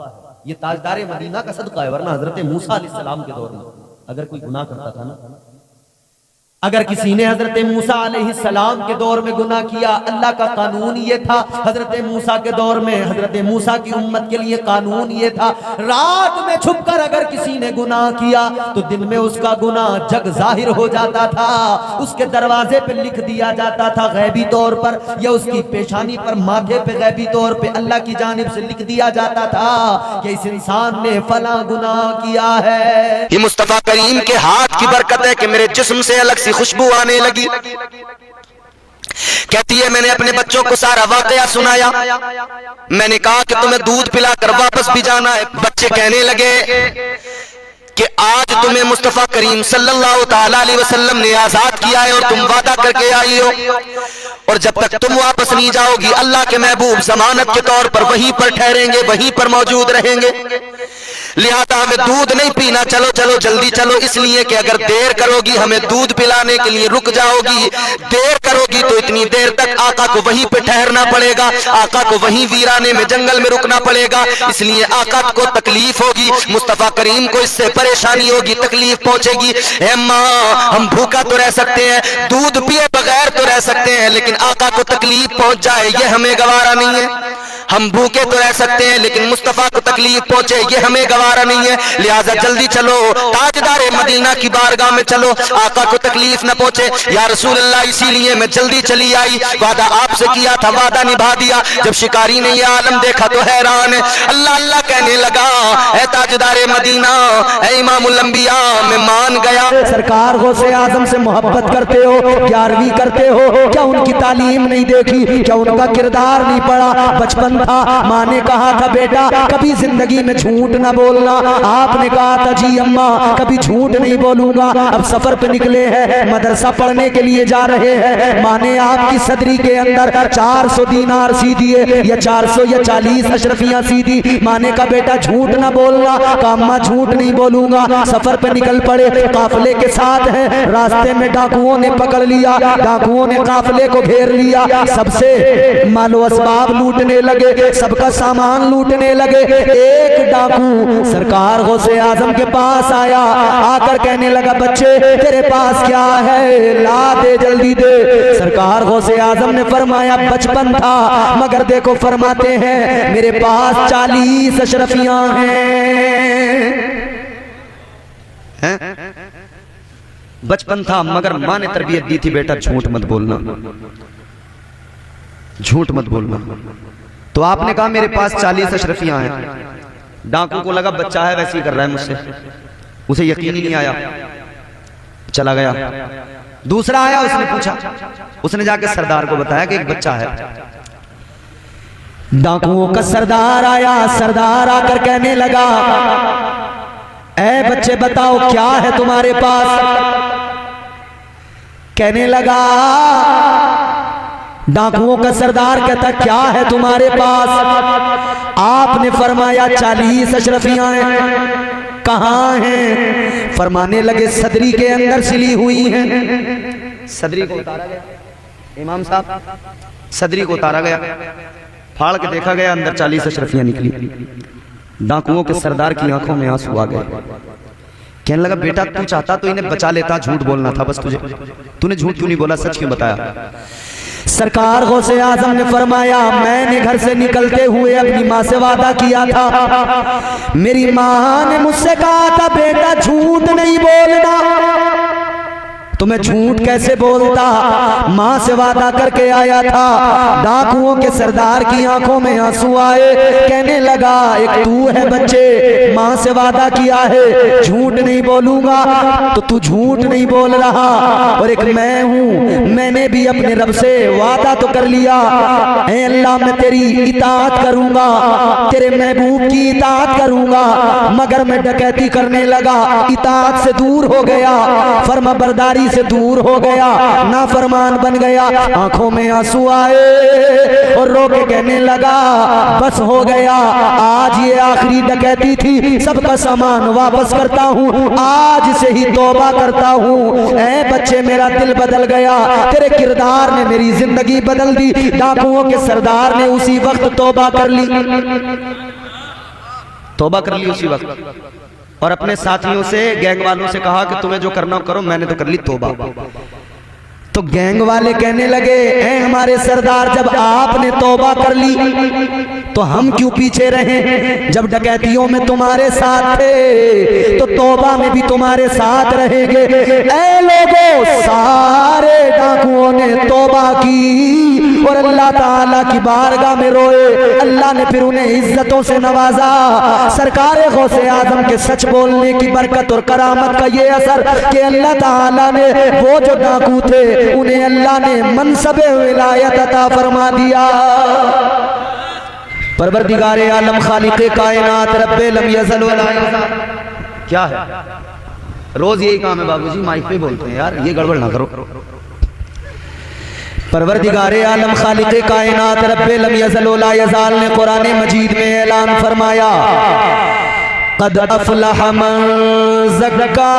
ये ताजदारे मदीना का सदका है। वरना हजरत मूसा अलैहिस्सलाम के दौर में अगर कोई गुनाह करता था ना, अगर किसी ने हजरत मूसा अलैहिस्सलाम के दौर में गुनाह किया, अल्लाह का कानून ये था, हजरत मूसा के दौर में हजरत मूसा की उम्मत के लिए कानून ये था, रात में छुपकर अगर किसी ने गुनाह किया तो दिन में उसका गुनाह जग जाहिर हो जाता था, उसके दरवाजे पे लिख दिया जाता था गैबी तौर पर, या उसकी पेशानी पर, माथे पे गैबी तौर पे अल्लाह की जानिब से लिख दिया जाता था कि इस इंसान ने फला गुनाह किया है। ये मुस्तफा करीम के हाथ की बरकत है कि मेरे जिस्म से अलग सी खुशबू आने लगी। कहती है मैंने अपने बच्चों को सारा वाकया सुनाया, मैंने कहा कि तुम्हें दूध पिलाकर वापस भी जाना है। बच्चे कहने लगे कि आज तुम्हें मुस्तफा करीम सल्लल्लाहु ताला अलैहि वसल्लम ने आजाद किया है और तुम वादा करके आई हो, और जब तक तुम वापस नहीं जाओगी अल्लाह के महबूब जमानत के तौर पर वहीं पर ठहरेंगे, वहीं पर मौजूद रहेंगे। लिहाजा हमें दूध नहीं पीना, चलो चलो जल्दी चलो, इसलिए कि अगर देर करोगी हमें दूध पिलाने के लिए रुक जाओगी, देर करोगी तो इतनी देर तक आका को वहीं पे ठहरना पड़ेगा, आका को वहीं वीराने में जंगल में रुकना पड़ेगा, इसलिए आका को तकलीफ होगी, मुस्तफा करीम को इससे परेशानी होगी, तकलीफ पहुंचेगी। ए माँ, हम भूखा तो रह सकते हैं, दूध पिए बगैर तो रह सकते हैं, लेकिन आका को तकलीफ पहुंच जाए ये हमें गवारा नहीं है। हम भूखे तो रह सकते हैं लेकिन मुस्तफा को तकलीफ पहुंचे ये हमें गवारा नहीं है। लिहाजा जल्दी चलो, ताजदारे मदीना की बारगाह में चलो, आका को तकलीफ न पहुंचे। या रसूल अल्लाह, इसीलिए मैं जल्दी चली आई, वादा आपसे किया था, वादा निभा दिया। जब शिकारी ने यह आलम देखा तो हैरान है, अल्लाह अल्लाह कहने लगा, ऐ ताजदारे मदीना, ऐ इमामुल अंबिया, मैं मान गया। सरकार गौसे आजम से मोहब्बत करते हो, 11वीं करते हो, क्या उनकी तालीम नहीं देखी, क्या उनका किरदार नहीं पड़ा? बचपन था, माँ ने कहा था बेटा कभी जिंदगी में झूठ ना बोलना, आपने कहा था जी अम्मा कभी झूठ नहीं बोलूंगा। अब सफर पे निकले हैं, मदरसा पढ़ने के लिए जा रहे हैं, माँ ने आपकी सदरी के अंदर 400 दीनार सी दिए, या 400 या 40 अशरफियां सी दी। माँ ने कहा बेटा झूठ ना बोलना, कहा अम्मा झूठ नहीं बोलूंगा। सफर पे निकल पड़े, काफिले के साथ है, रास्ते में डाकुओं ने पकड़ लिया, डाकुओं ने काफिले को घेर लिया, सबसे मालो असबाब लूटने लगे, सबका सामान लूटने लगे। एक डाकू सरकार गौसे आजम के पास आया, आकर कहने लगा बच्चे तेरे पास क्या है, ला दे जल्दी दे। सरकार गौसे आजम ने फरमाया बचपन था, मगर देखो फरमाते हैं मेरे पास 40 अशरफियां हैं। बचपन था मगर माँ ने तरबियत दी थी, बेटा झूठ मत बोलना, झूठ मत बोलना। तो आपने कहा मेरे पास 40 अशरफियां हैं। डाकू को लगा बच्चा है वैसे ही कर रहा है मुझसे, उसे यकीन ही नहीं आया, चला गया। दूसरा आया, उसने पूछा, उसने जाके सरदार को बताया कि एक बच्चा है। डाकुओं का सरदार आया, सरदार आकर कहने लगा ऐ बच्चे बताओ क्या है तुम्हारे पास? कहने लगा डाकुओं का सरदार कहता क्या है तुम्हारे पास? आपने फरमाया 40 अशरफियां हैं। कहाँ हैं? फरमाने लगे सदरी के अंदर सिली हुई हैं। सदरी को उतारा गया, इमाम साहब सदरी को उतारा गया, फाड़ के देखा गया, अंदर 40 अशरफियां निकली। डाकुओं के सरदार की आंखों में आंसू आ गए। कहने लगा बेटा तू चाहता तो इन्हें बचा लेता, झूठ बोलना था बस तुझे, तूने झूठ क्यों नहीं बोला, सच क्यों बताया? सरकार गौसे आजम ने फरमाया मैंने घर से निकलते हुए अपनी माँ से वादा किया था, मेरी माँ ने मुझसे कहा था बेटा झूठ नहीं बोलना, तो मैं झूठ कैसे बोलता। माँ से वादा करके आया था। डाकुओं के सरदार की आंखों में आंसू आए, कहने लगा एक तू है बच्चे, माँ से वादा किया है झूठ नहीं बोलूंगा, तो तू झूठ नहीं बोल रहा। और एक मैं हूं, मैंने भी अपने रब से वादा तो कर लिया, ऐ अल्लाह मैं तेरी इताअत करूंगा, तेरे महबूब की इताअत करूंगा। मगर मैं डकैती करने लगा, इताअत से दूर हो गया, फर्माबरदारी से दूर हो गया, नाफरमान बन गया। आंखों में आंसू आए और रो के कहने लगा बस हो गया, आज ये आखिरी डकैती थी, सबका सामान वापस करता हूँ, आज से ही तौबा करता हूँ। ऐ बच्चे मेरा दिल बदल गया, तेरे किरदार ने मेरी जिंदगी बदल दी। डाकुओं के सरदार ने उसी वक्त तौबा कर ली, तौबा कर ली उसी वक्त, और अपने साथियों से, गैंग वालों से कहा कि तुम्हें जो करना करो, मैंने तो कर ली तौबा। तो गैंग वाले कहने लगे ऐ हमारे सरदार, जब आपने तौबा कर ली तो हम क्यों पीछे रहे? जब डकैतियों में तुम्हारे साथ थे तो तौबा में भी तुम्हारे साथ रहेंगे। ऐ लोगों, सारे डाकुओं ने तौबा की और अल्लाह ताला की बारगाह में रोए। अल्लाह ने फिर उन्हें इज्जतों से नवाजा। सरकार गौसे आजम के सच बोलने की बरकत और करामत का ये असर कि अल्लाह ताला ने वो जो डाकू थे उन्हें अल्लाह ने मनसबे विलायत अता फरमा दिया। परवरदिगारे आलम खालिक़े कायनात रब्बे लम यज़ल वला यज़ाल। क्या है, रोज यही काम है बाबूजी, माइक पे बोलते हैं यार, ये गड़बड़ ना करो। परवरदिगारे आलम खालिक़े कायनात रब्बे लम यज़ल वला यज़ाल ने कुरान मजीद में ऐलान फरमाया क़द अफ़लह मन ज़क्का।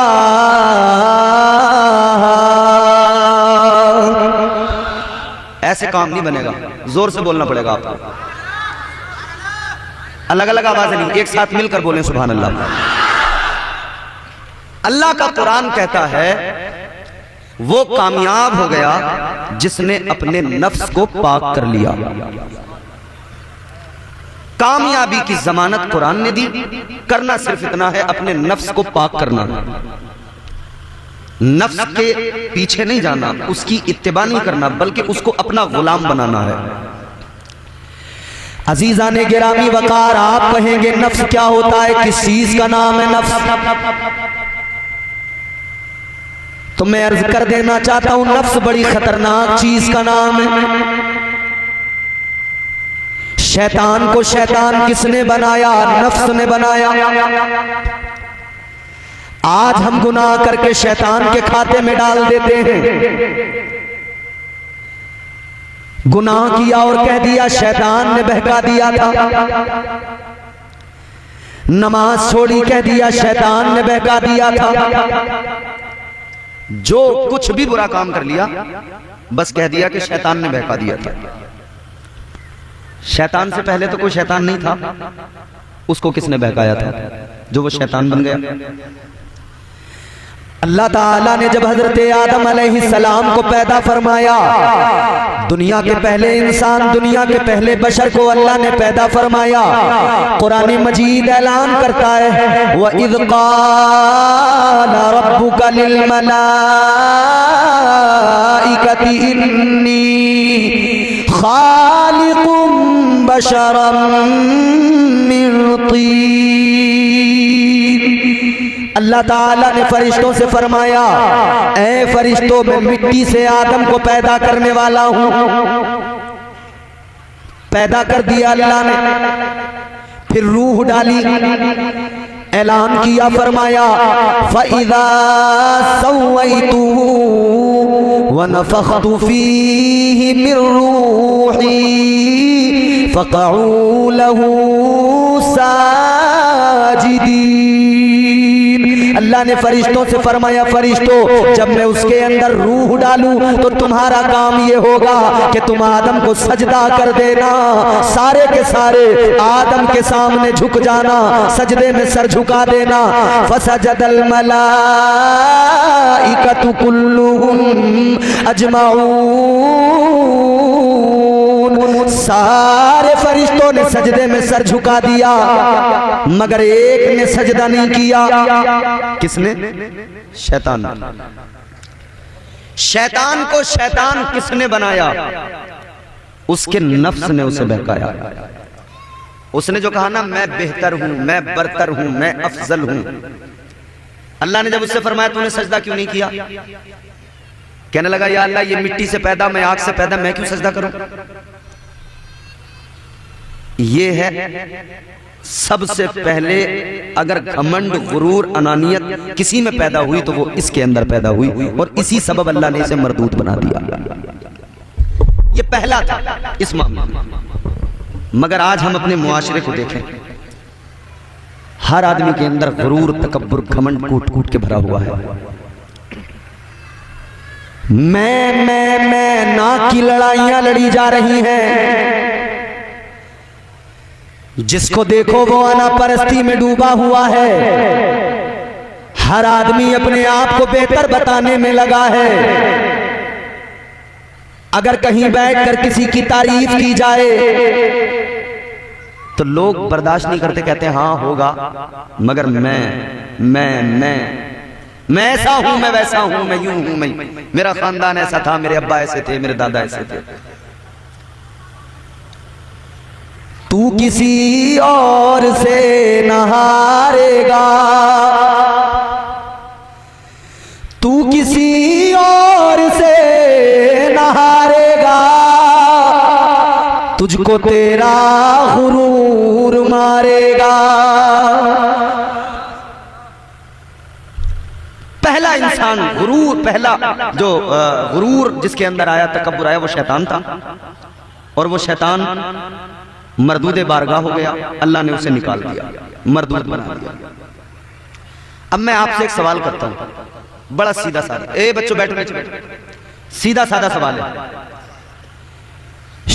ऐसे काम नहीं बनेगा, जोर से बोलना पड़ेगा आपको, अलग अलग आवाजें नहीं, एक साथ मिलकर बोलें सुभान अल्लाह। अल्लाह का कुरान कहता है वो कामयाब हो गया जिसने अपने नफ्स को पाक कर लिया। कामयाबी की जमानत कुरान ने दी। करना सिर्फ इतना है, अपने नफ्स को पाक करना, नफ्स के पीछे नहीं जाना, उसकी इत्तिबा नहीं करना, बल्कि उसको अपना गुलाम बनाना है। अजीजा ने गिरामी वकार, आप कहेंगे नफ्स क्या होता है, किस चीज का नाम है नफ्स? तो मैं अर्ज कर देना चाहता हूं, नफ्स बड़ी खतरनाक चीज का नाम है। शैतान को शैतान किसने बनाया? नफ्स ने बनाया। आज हम गुनाह करके शैतान के खाते में डाल देते हैं। गुनाह किया और कह दिया शैतान ने बहका दिया था। नमाज छोड़ी, कह दिया शैतान ने बहका दिया था। जो कुछ भी बुरा काम कर लिया बस कह दिया कि शैतान ने बहका दिया था। शैतान से पहले तो कोई शैतान नहीं था, उसको किसने बहकाया था जो वो शैतान बन गया? अल्लाह ताला ने जब हजरत आदम अलैहिस्सलाम को पैदा फरमाया, दुनिया के पहले इंसान, दुनिया के पहले बशर को अल्लाह ने पैदा फरमाया। कुरान मजीद ऐलान करता है व इज़ क़ाला रब्बुका लिल मलाइकति इन्नी खालिक़ुम बशरम मिन तीन। अल्लाह ताला ने फरिश्तों से फरमाया ऐ फरिश्तों, मैं मिट्टी से आदम को पैदा करने वाला हूं। पैदा कर दिया अल्लाह ने, फिर रूह डाली, ऐलान किया, फरमाया फ़इज़ा सव्वैतुहु व नफ़ख़्तु फ़ीहि मिन रूही फ़क़अू लहू साजिदीन। अल्लाह ने फरिश्तों से फरमाया फरिश्तों, जब मैं उसके अंदर रूह डालूं तो तुम्हारा काम ये होगा कि तुम आदम को सजदा कर देना, सारे के सारे आदम के सामने झुक जाना, सजदे में सर झुका देना। फसजदल मलाइकतु कुल्लुहुम अजमाऊन। सारे फरिश्तों ने सजदे में सर झुका दिया, मगर एक ने सजदा नहीं किया। किसने? शैतान। शैतान को शैतान किसने बनाया? उसके नफ्स ने उसे बहकाया। उसने जो कहा ना, मैं बेहतर हूं, मैं बरतर हूं, मैं अफजल हूं। अल्लाह ने जब उससे फरमाया तूने सजदा क्यों नहीं किया? कहने लगा या अल्लाह, ये मिट्टी से पैदा, मैं आग से पैदा, मैं क्यों सजदा करूं? ये है सबसे पहले अगर घमंड, गुरूर, अनानियत किसी में पैदा हुई तो वो इसके अंदर पैदा हुई, और इसी सबब अल्लाह ने इसे मरदूत बना दिया। ये पहला था इस मामले में। मगर आज हम अपने मुआशरे को देखें, हर आदमी के अंदर गुरूर, तकब्बुर, घमंड कूट कूट के भरा हुआ है। मैं ना की लड़ाइयां लड़ी जा रही हैं। जिसको देखो वो अनापरस्ती में डूबा हुआ है। हर आदमी अपने आप को बेहतर बताने में लगा है। अगर कहीं बैठकर किसी की तारीफ की जाए तो लोग बर्दाश्त नहीं करते, कहते हैं हाँ होगा, मगर मैं ऐसा हूं, मैं वैसा हूं, मैं यूं हूं, मैं, मेरा खानदान ऐसा था, मेरे अब्बा ऐसे थे, मेरे दादा ऐसे थे। तू किसी और से न हारेगा, तू किसी और से न हारेगा, तुझको तेरा गुरूर मारेगा। पहला इंसान गुरूर, पहला जो गुरूर जिसके अंदर आया, तकब्बुर आया, वो शैतान था। और वो शैतान मरदूद बारगाह हो गया, अल्लाह ने उसे निकाल दिया, मरदूद बना दिया। अब मैं आपसे एक सवाल करता हूं, बड़ा सीधा साधा। ए बच्चों बैठो, सीधा साधा सवाल है।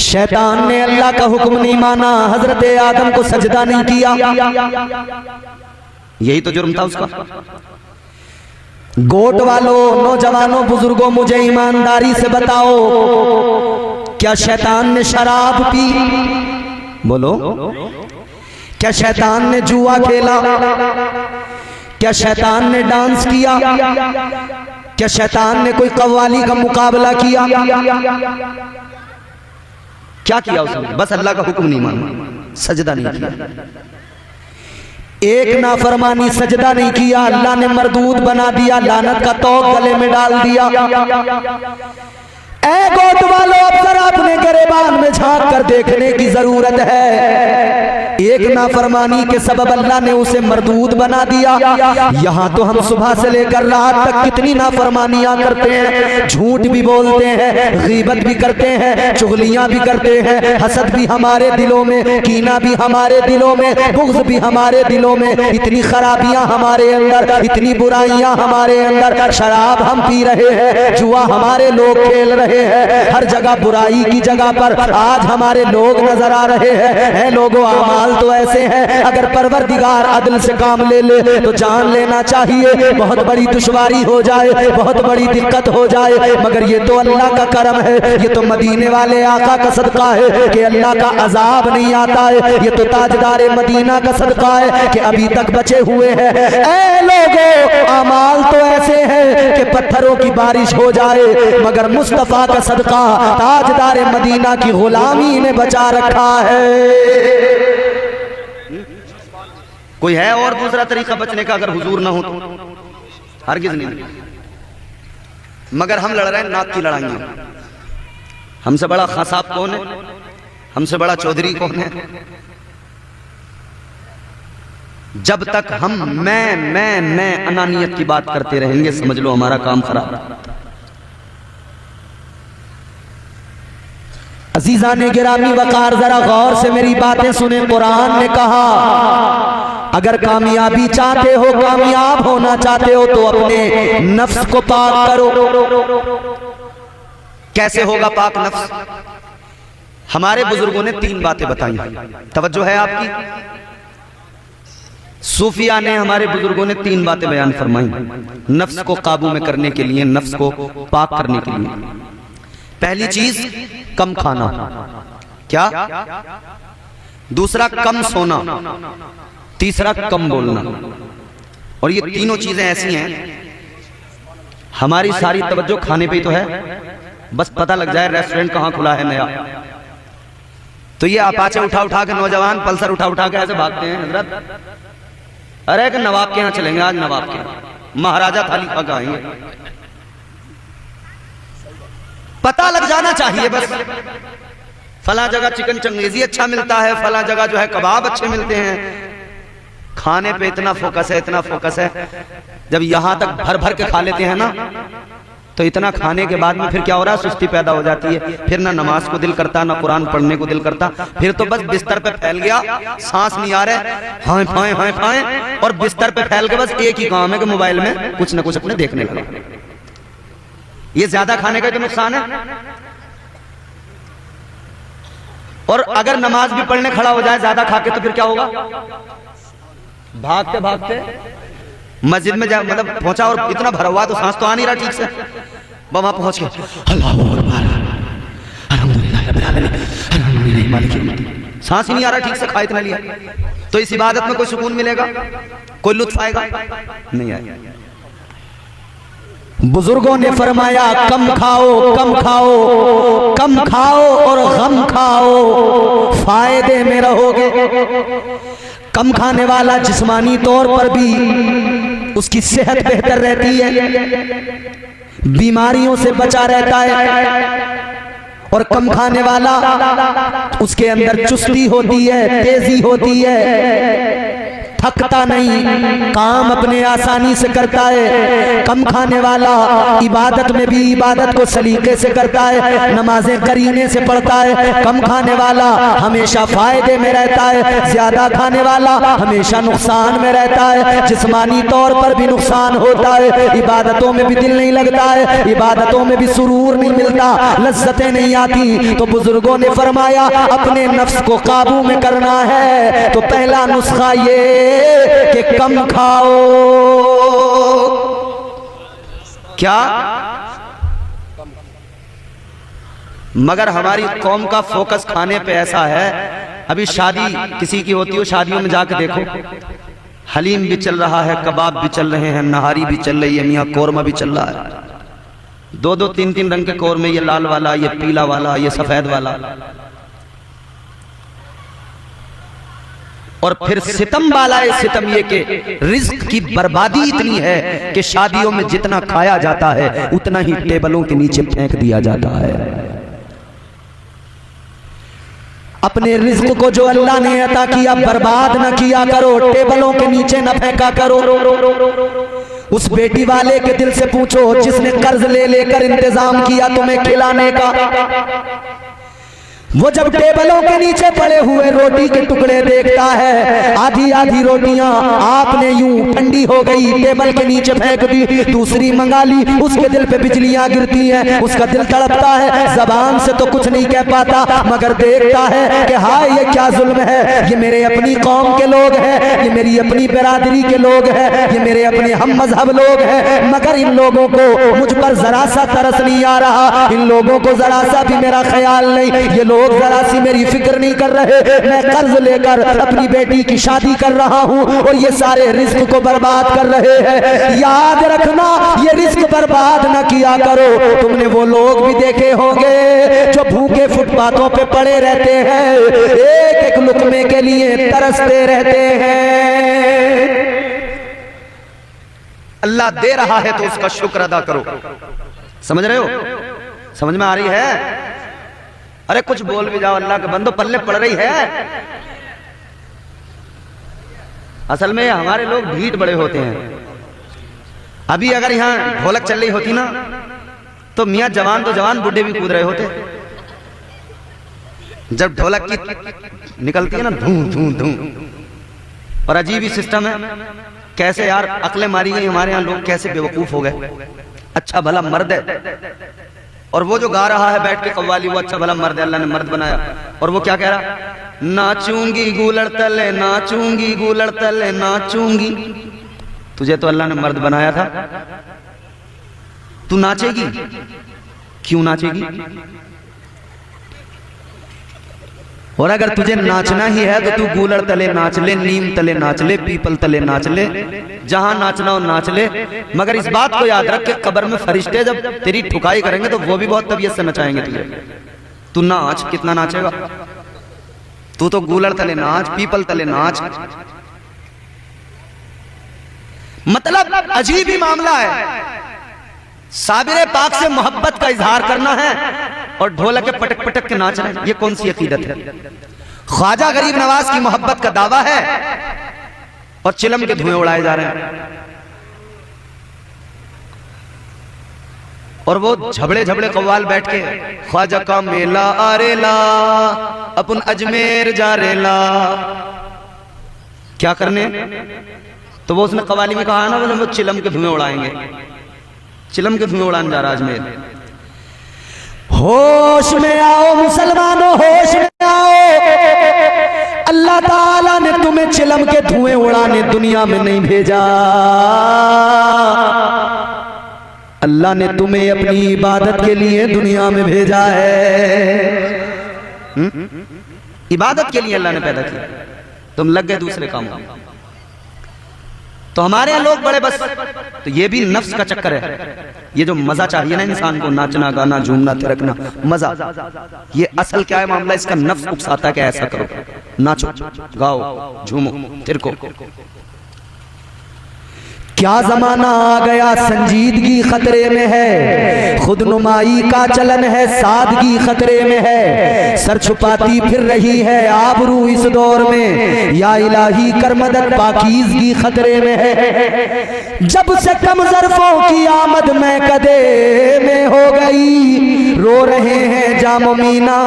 शैतान ने अल्लाह का हुक्म नहीं माना, हजरत आदम को सजदा नहीं किया, यही तो जुर्म था उसका। गोट वालों, नौजवानों, बुजुर्गों, मुझे ईमानदारी से बताओ, क्या शैतान ने शराब पी? बोलो, क्या शैतान ने जुआ खेला? क्या शैतान ने डांस किया? क्या शैतान ने कोई कव्वाली का मुकाबला किया? क्या किया उसने? बस अल्लाह का हुक्म नहीं माना, सजदा नहीं किया। एक नाफरमानी, सजदा नहीं किया, अल्लाह ने मरदूद बना दिया, लानत का तौक गले में डाल दिया। ऐ गोट वालों, अब जरा अपने गिरेबान में झांक कर देखने की जरूरत है। एक नाफरमानी के सबब अल्लाह ने उसे मरदूद बना दिया। यहाँ तो हम सुबह से लेकर रात तक कितनी नाफरमानियां करते हैं, झूठ भी बोलते हैं, गीबत भी करते हैं, चुगलियां भी करते हैं, हसद भी हमारे दिलों में, कीना भी हमारे दिलों में, बुग़्ज़ भी हमारे दिलों में, इतनी खराबियां हमारे अंदर, इतनी बुराइयां हमारे अंदर। शराब हम पी रहे हैं, जुआ हमारे लोग खेल रहे हैं, हर जगह बुराई की जगह पर आज हमारे लोग नजर आ रहे हैं। लोगों, अमाल तो ऐसे हैं, अगर परवरदिगार अदल से काम ले ले तो जान लेना चाहिए बहुत बड़ी दुश्वारी हो जाए, बहुत बड़ी दिक्कत हो जाए। मगर ये तो अल्लाह का करम है, ये तो मदीने वाले आका का सदका है कि अल्लाह का अजाब नहीं आता है। ये तो ताजदार मदीना का सदका है कि अभी तक बचे हुए हैं। ऐ लोगों, अमाल तो ऐसे हैं कि पत्थरों की बारिश हो जाए, मगर मुस्तफा का सदका ताजदार मदीना की गुलामी ने बचा रखा है। कोई है और दूसरा तरीका बचने का अगर हुजूर ना हो तो? हरगिज़ नहीं। मगर हम लड़ रहे हैं नाक की लड़ाइयां। हमसे बड़ा खसाब कौन है? हमसे बड़ा चौधरी कौन है? जब तक हम मैं अनानियत की बात करते रहेंगे, समझ लो हमारा काम खराब। अजीजा ने गिरामी वकार, जरा गौर से मेरी बातें सुने। कुरान ने कहा अगर कामयाबी चाहते हो, कामयाब होना चाहते हो तो अपने नफ्स को पाक करो। कैसे होगा पाक नफ्स? हमारे बुजुर्गों ने 3 बातें बताई, तवज्जो है आपकी? सूफिया ने, हमारे बुजुर्गों ने 3 बातें बयान फरमाई नफ्स को काबू में करने के लिए, नफ्स को पाक करने के लिए। पहली चीज कम खाना, क्या? दूसरा कम सोना, तीसरा कम बोलना। और ये तीनों चीजें ऐसी हैं, हमारी सारी तवज्जो खाने पे ही तो है, बस पता लग जाए रेस्टोरेंट कहाँ खुला है नया, तो ये अपाचे उठा उठा के नौजवान पल्सर उठा उठा के ऐसे भागते हैं हजरत। अरे कि नवाब के यहाँ चलेंगे, आज नवाब के यहाँ महाराजा थाली खा के आएंगे। पता लग जाना चाहिए बस, फला जगह चिकन चंगेजी अच्छा मिलता है, फला जगह जो है कबाब अच्छे मिलते हैं। खाने पे इतना फोकस है, इतना फोकस है, जब यहां तक भर भर के खा लेते हैं ना, तो इतना खाने के बाद में फिर क्या हो रहा है, सुस्ती पैदा हो जाती है। फिर ना नमाज को दिल करता, ना कुरान पढ़ने को दिल करता, फिर तो बस बिस्तर पे फैल गया, सांस नहीं आ रहे, हाय फाए हाय फाए, और बिस्तर पे फैल के बस एक ही काम है कि मोबाइल में कुछ ना कुछ अपने देखने लगा। ये ज्यादा खाने का तो नुकसान है। और अगर नमाज भी पढ़ने खड़ा हो जाए ज्यादा खा के, तो फिर क्या होगा, भागते भागते मस्जिद में जा, मतलब पहुंचा और इतना भरा हुआ तो सांस तो आ नहीं रहा ठीक से, वहां पहुंच के अल्लाह अकबर अल्हम्दुलिल्लाह रब्बिल आलमीन अल्हम्दुलिल्लाह मालिक यौमिद्दीन, सांस ही नहीं आ रहा ठीक से, खा इतना लिया, तो इस इबादत में कोई सुकून मिलेगा, कोई लुत्फ आएगा नहीं आएगा। बुजुर्गों ने फरमाया कम खाओ, कम खाओ, कम खाओ और गम खाओ, फायदे में रहोगे। कम खाने वाला जिस्मानी तौर पर भी उसकी सेहत बेहतर रहती है, बीमारियों से बचा रहता है। और कम खाने वाला उसके अंदर चुस्ती होती है, तेजी होती है, थकता नहीं, काम अपने आसानी से करता है। कम खाने वाला इबादत में भी इबादत को सलीके से करता है, नमाजें करीने से पढ़ता है। कम खाने वाला हमेशा फायदे में रहता है, ज्यादा खाने वाला हमेशा नुकसान में रहता है, जिस्मानी तौर पर भी नुकसान होता है, इबादतों में भी दिल नहीं लगता है, इबादतों में भी सुरूर नहीं मिलता, लज्जतें नहीं आती। तो बुजुर्गों ने फरमाया अपने नफ्स को काबू में करना है तो पहला नुस्खा ये कि कम खाओ। क्या? मगर हमारी कौम का फोकस खाने पे ऐसा है, अभी शादी किसी की होती हो, शादियों में जाकर देखो, हलीम भी चल रहा है, कबाब भी चल रहे हैं, नहारी भी चल रही है, मियाँ कोरमा भी चल रहा है, दो दो तीन तीन रंग के कोरमे, ये लाल वाला, ये पीला वाला, ये सफेद वाला। और फिर सितम वाला है, सितम ये कि रिज्क की बर्बादी इतनी है कि शादियों में जितना खाया जाता है उतना ही टेबलों के नीचे फेंक दिया जाता है। अपने रिज्क को जो अल्लाह ने अता किया बर्बाद न किया करो, टेबलों के नीचे न फेंका करो। उस बेटी वाले के दिल से पूछो जिसने कर्ज ले लेकर इंतजाम किया तुम्हें खिलाने का, वो जब टेबलों के नीचे पड़े हुए रोटी के टुकड़े देखता है, आधी आधी रोटियां आपने यूं ठंडी हो गई टेबल के नीचे फेंक दी, दूसरी मंगा ली, उसके दिल पे बिजलियां गिरती हैं, उसका दिल तड़पता है, जबान से तो कुछ नहीं कह पाता मगर देखता है कि हाय ये क्या जुल्म है, ये मेरे अपनी कौम के लोग हैं, ये मेरी अपनी बिरादरी के लोग हैं, ये मेरे अपने हम मजहब लोग हैं, मगर इन लोगों को मुझ पर जरा सा तरस नहीं आ रहा, इन लोगों को जरा सा भी मेरा ख्याल नहीं, ये लोग जरा सी मेरी फिक्र नहीं कर रहे, मैं कर्ज लेकर अपनी बेटी की शादी कर रहा हूं और ये सारे रिस्क को बर्बाद कर रहे हैं। याद रखना ये रिस्क बर्बाद न किया करो। तुमने वो लोग भी देखे होंगे जो भूखे फुटपाथों पे पड़े रहते हैं, एक एक लुकमे के लिए तरसते रहते हैं। अल्लाह दे रहा है तो उसका शुक्र अदा करो। समझ रहे हो? समझ में आ रही है? अरे कुछ बोल भी जाओ, अल्लाह के बंदो पल्ले पड़ रही है। असल में हमारे लोग ढीठ बड़े होते हैं। अभी अगर यहाँ ढोलक चल रही होती ना तो मियाँ जवान तो जवान, बूढ़े भी कूद रहे होते। जब ढोलक की निकलती है ना धूं धूं धूं, और अजीब ही सिस्टम है, कैसे यार अकलें मारी गई हमारे यहाँ, लोग कैसे बेवकूफ हो गए। अच्छा भला मर्द है और वो जो गा रहा है बैठ के कव्वाली, वो अच्छा भला मर्द है, अल्लाह ने मर्द बनाया, और वो क्या कह रहा, नाचूंगी गूलड़ तले, नाचूंगी गूलड़ तले, नाचूंगी। तुझे तो अल्लाह ने मर्द बनाया था, तू नाचेगी? क्यों नाचेगी? और अगर तुझे नाचना ही है तो तू गूलड़ तले नाच ले, नीम तले नाच ले, पीपल तले नाच ले, जहां नाचना हो नाच ले। मगर इस बात को याद रख के कब्र में फरिश्ते जब तेरी ठुकाई करेंगे तो वो भी बहुत तबीयत से नचाएंगे तुझे। तू नाच, कितना नाचेगा? तू तो गूलड़ तले नाच, पीपल तले नाच। मतलब अजीब ही मामला है। साबिर पाक से मोहब्बत का इजहार करना है और ढोलक के पटक पटक के नाच रहे हैं, ये कौन सी अकीदत है? ख्वाजा गरीब नवाज की मोहब्बत का दावा है और चिलम के धुएं उड़ाए जा रहे हैं। और वो झबड़े झबड़े कव्वाल बैठ के ख्वाजा का मेला आरेला अपन अजमेर जा रेला, क्या करने? तो वो उसने कवाली में कहा ना, बोले वो चिलम के धुएं उड़ाएंगे, चिलम के धुएं उड़ाने जा रहा अजमेर। होश में आओ मुसलमानों, होश में आओ। अल्लाह ताला ने तुम्हें चिलम के धुएं उड़ाने दुनिया में नहीं भेजा। अल्लाह ने तुम्हें अपनी इबादत के लिए दुनिया में भेजा है। इबादत के लिए अल्लाह ने पैदा किया, तुम लग गए दूसरे कामों में। तो हमारे यहाँ लोग बड़े बस, तो ये भी नफ्स का चक्कर है। ये जो मजा चाहिए ना इंसान को, नाचना गाना झूमना थिरकना मजा, ये असल क्या है मामला? इसका नफ्स उकसाता है कि ऐसा करो, नाचो गाओ झूमो थिरको। क्या जमाना आ गया, संजीदगी खतरे में है, खुद नुमाई का चलन है, सादगी खतरे में है, सर छुपाती फिर रही है आबरू इस दौर में, या इलाही कर मदद पाकीज़गी खतरे में है। जब से कम ज़र्फ़ों की आमद में कदे में हो गई, रो रहे हैं जाम मीना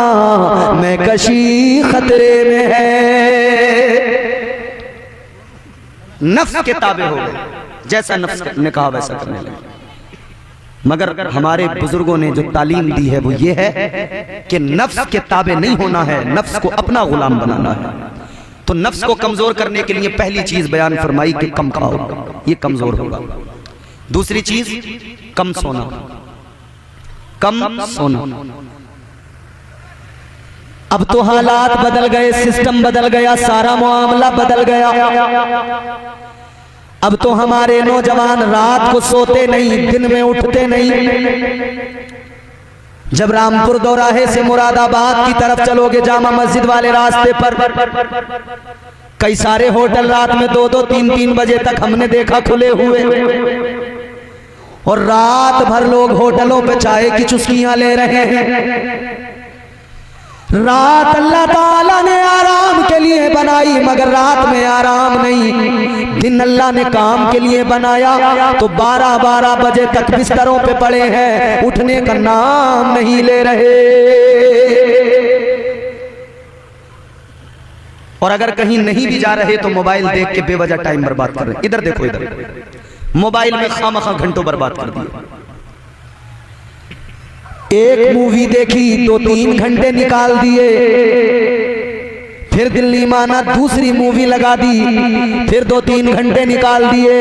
में कशी खतरे में है। नफ्स के ताबे हो गए, जैसा नफ्स ने कहा वैसा करने लगे। मगर हमारे बुजुर्गों ने जो तालीम दी है वो ये है कि नफ्स के ताबे नहीं होना है, नफ्स को अपना गुलाम बनाना है। तो नफ्स को कमजोर करने के लिए पहली चीज बयान फरमाई कि कम खाओ, ये कमजोर होगा। दूसरी चीज कम सोना, कम सोना। अब तो हालात बदल गए, सिस्टम बदल गया, सारा मामला बदल गया। अब तो हमारे नौजवान रात को सोते नहीं, दिन में उठते नहीं। जब रामपुर दौराहे से मुरादाबाद की तरफ चलोगे, जामा मस्जिद वाले रास्ते पर कई सारे होटल रात में 2-2, 3-3 बजे तक हमने देखा खुले हुए, और रात भर लोग होटलों पे चाय की चुस्कियां ले रहे हैं। रात अल्लाह ताला ने आराम के लिए बनाई, मगर रात में आराम नहीं। दिन अल्लाह ने काम के लिए बनाया, तो 12-12 बजे तक बिस्तरों पे पड़े हैं, उठने का नाम नहीं ले रहे। और अगर कहीं नहीं भी जा रहे तो मोबाइल देख के बेवजह टाइम बर्बाद कर रहे हैं। इधर देखो, इधर मोबाइल में खामखा घंटों बर्बाद कर दिए। एक मूवी देखी, 2-3 घंटे निकाल दिए, फिर दिल नहीं माना, दूसरी मूवी लगा दी, फिर 2-3 घंटे निकाल दिए।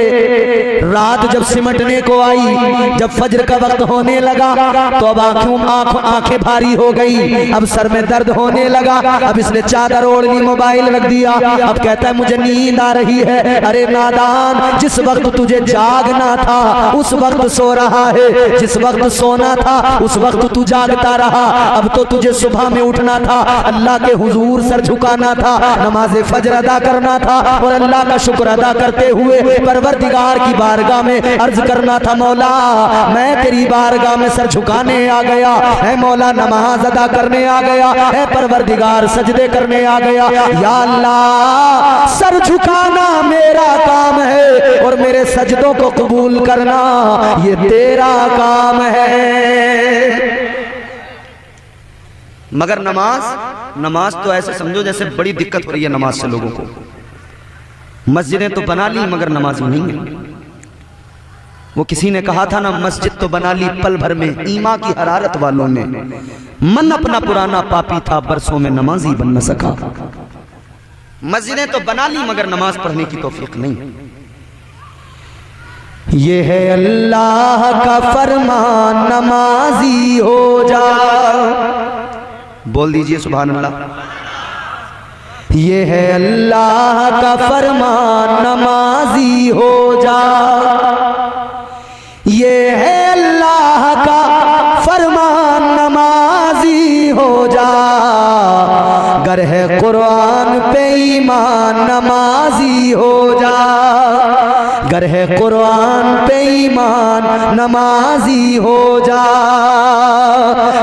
रात जब सिमटने को आई, जब फजर का वक्त होने लगा, तो अब आंखें भारी हो गई, अब सर में दर्द होने लगा। अब इसने चादर ओढ़ ली, मोबाइल रख दिया, अब कहता है मुझे नींद आ रही है। अरे नादान, जिस वक्त तुझे जागना था उस वक्त सो रहा है, जिस वक्त सोना था उस वक्त तू जागता रहा। अब तो तुझे सुबह में उठना था, अल्लाह के हुजूर सर झुकाना था, नमाज़े फजर अदा करना था, और अल्लाह का शुक्र अदा करते हुए परवरदिगार की बारगाह में अर्ज करना था, मौला मैं तेरी बारगाह में सर झुकाने आ गया है, मौला नमाज अदा करने आ गया है, परवरदिगार सजदे करने आ गया। या अल्लाह, सर झुकाना मेरा काम है और मेरे सजदों को कबूल करना ये तेरा काम है। मगर नमाज तो ऐसे समझो जैसे बड़ी दिक्कत हो रही है नमाज से लोगों को। मस्जिदें तो बना ली मगर नमाजी नहीं है। वो किसी ने कहा था ना, मस्जिद तो बना ली पल भर में ईमा की हरारत वालों ने, मन अपना पुराना पापी था बरसों में नमाजी बन न सका। मस्जिदें तो बना ली मगर नमाज पढ़ने की तौफीक नहीं। ये है अल्लाह का फरमान, नमाजी हो जा। बोल दीजिए सुभान अल्लाह। ये है अल्लाह का फरमान, नमाजी हो जा। ये है अल्लाह का फरमान, नमाजी हो जा। गर है कुरान पे ईमान, नमाजी हो जा। गर है कुरान पे ईमान, नमाजी हो जा।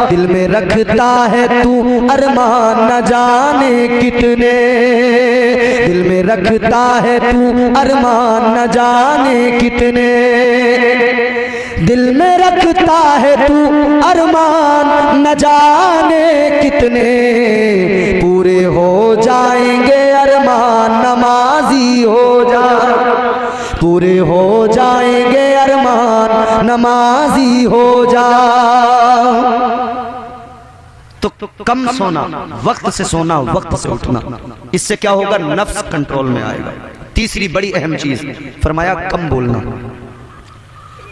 दिल में रखता है तू अरमान, न जाने कितने। दिल में रखता है तू अरमान, न जाने कितने। दिल में रखता है तू अरमान, न जाने कितने। पूरे हो जाएंगे अरमान, नमाजी हो जा। पूरे हो जाएंगे अरमान, नमाजी हो जा। तो कम सोना, वक्त से सोना, वक्त से उठना, इससे क्या होगा? नफ्स कंट्रोल में आएगा। तीसरी बड़ी अहम चीज फरमाया, कम बोलना।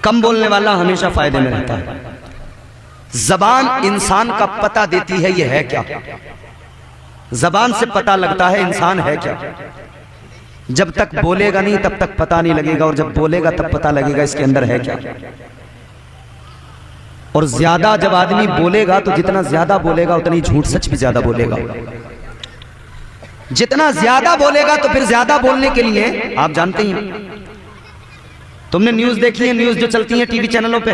कम बोलने वाला हमेशा फायदे में रहता है। जबान इंसान का पता देती है ये है क्या। जबान से पता लगता है इंसान है क्या। जब तक बोलेगा नहीं तब तक पता नहीं लगेगा, और जब बोलेगा तब पता लगेगा इसके अंदर है क्या। और ज्यादा जब आदमी बोलेगा तो जितना ज्यादा बोलेगा उतनी झूठ सच भी ज्यादा बोलेगा। जितना ज्यादा बोलेगा तो फिर ज्यादा बोलने के लिए आप जानते ही हैं, तुमने न्यूज देखी है, न्यूज जो चलती है टीवी चैनलों पे,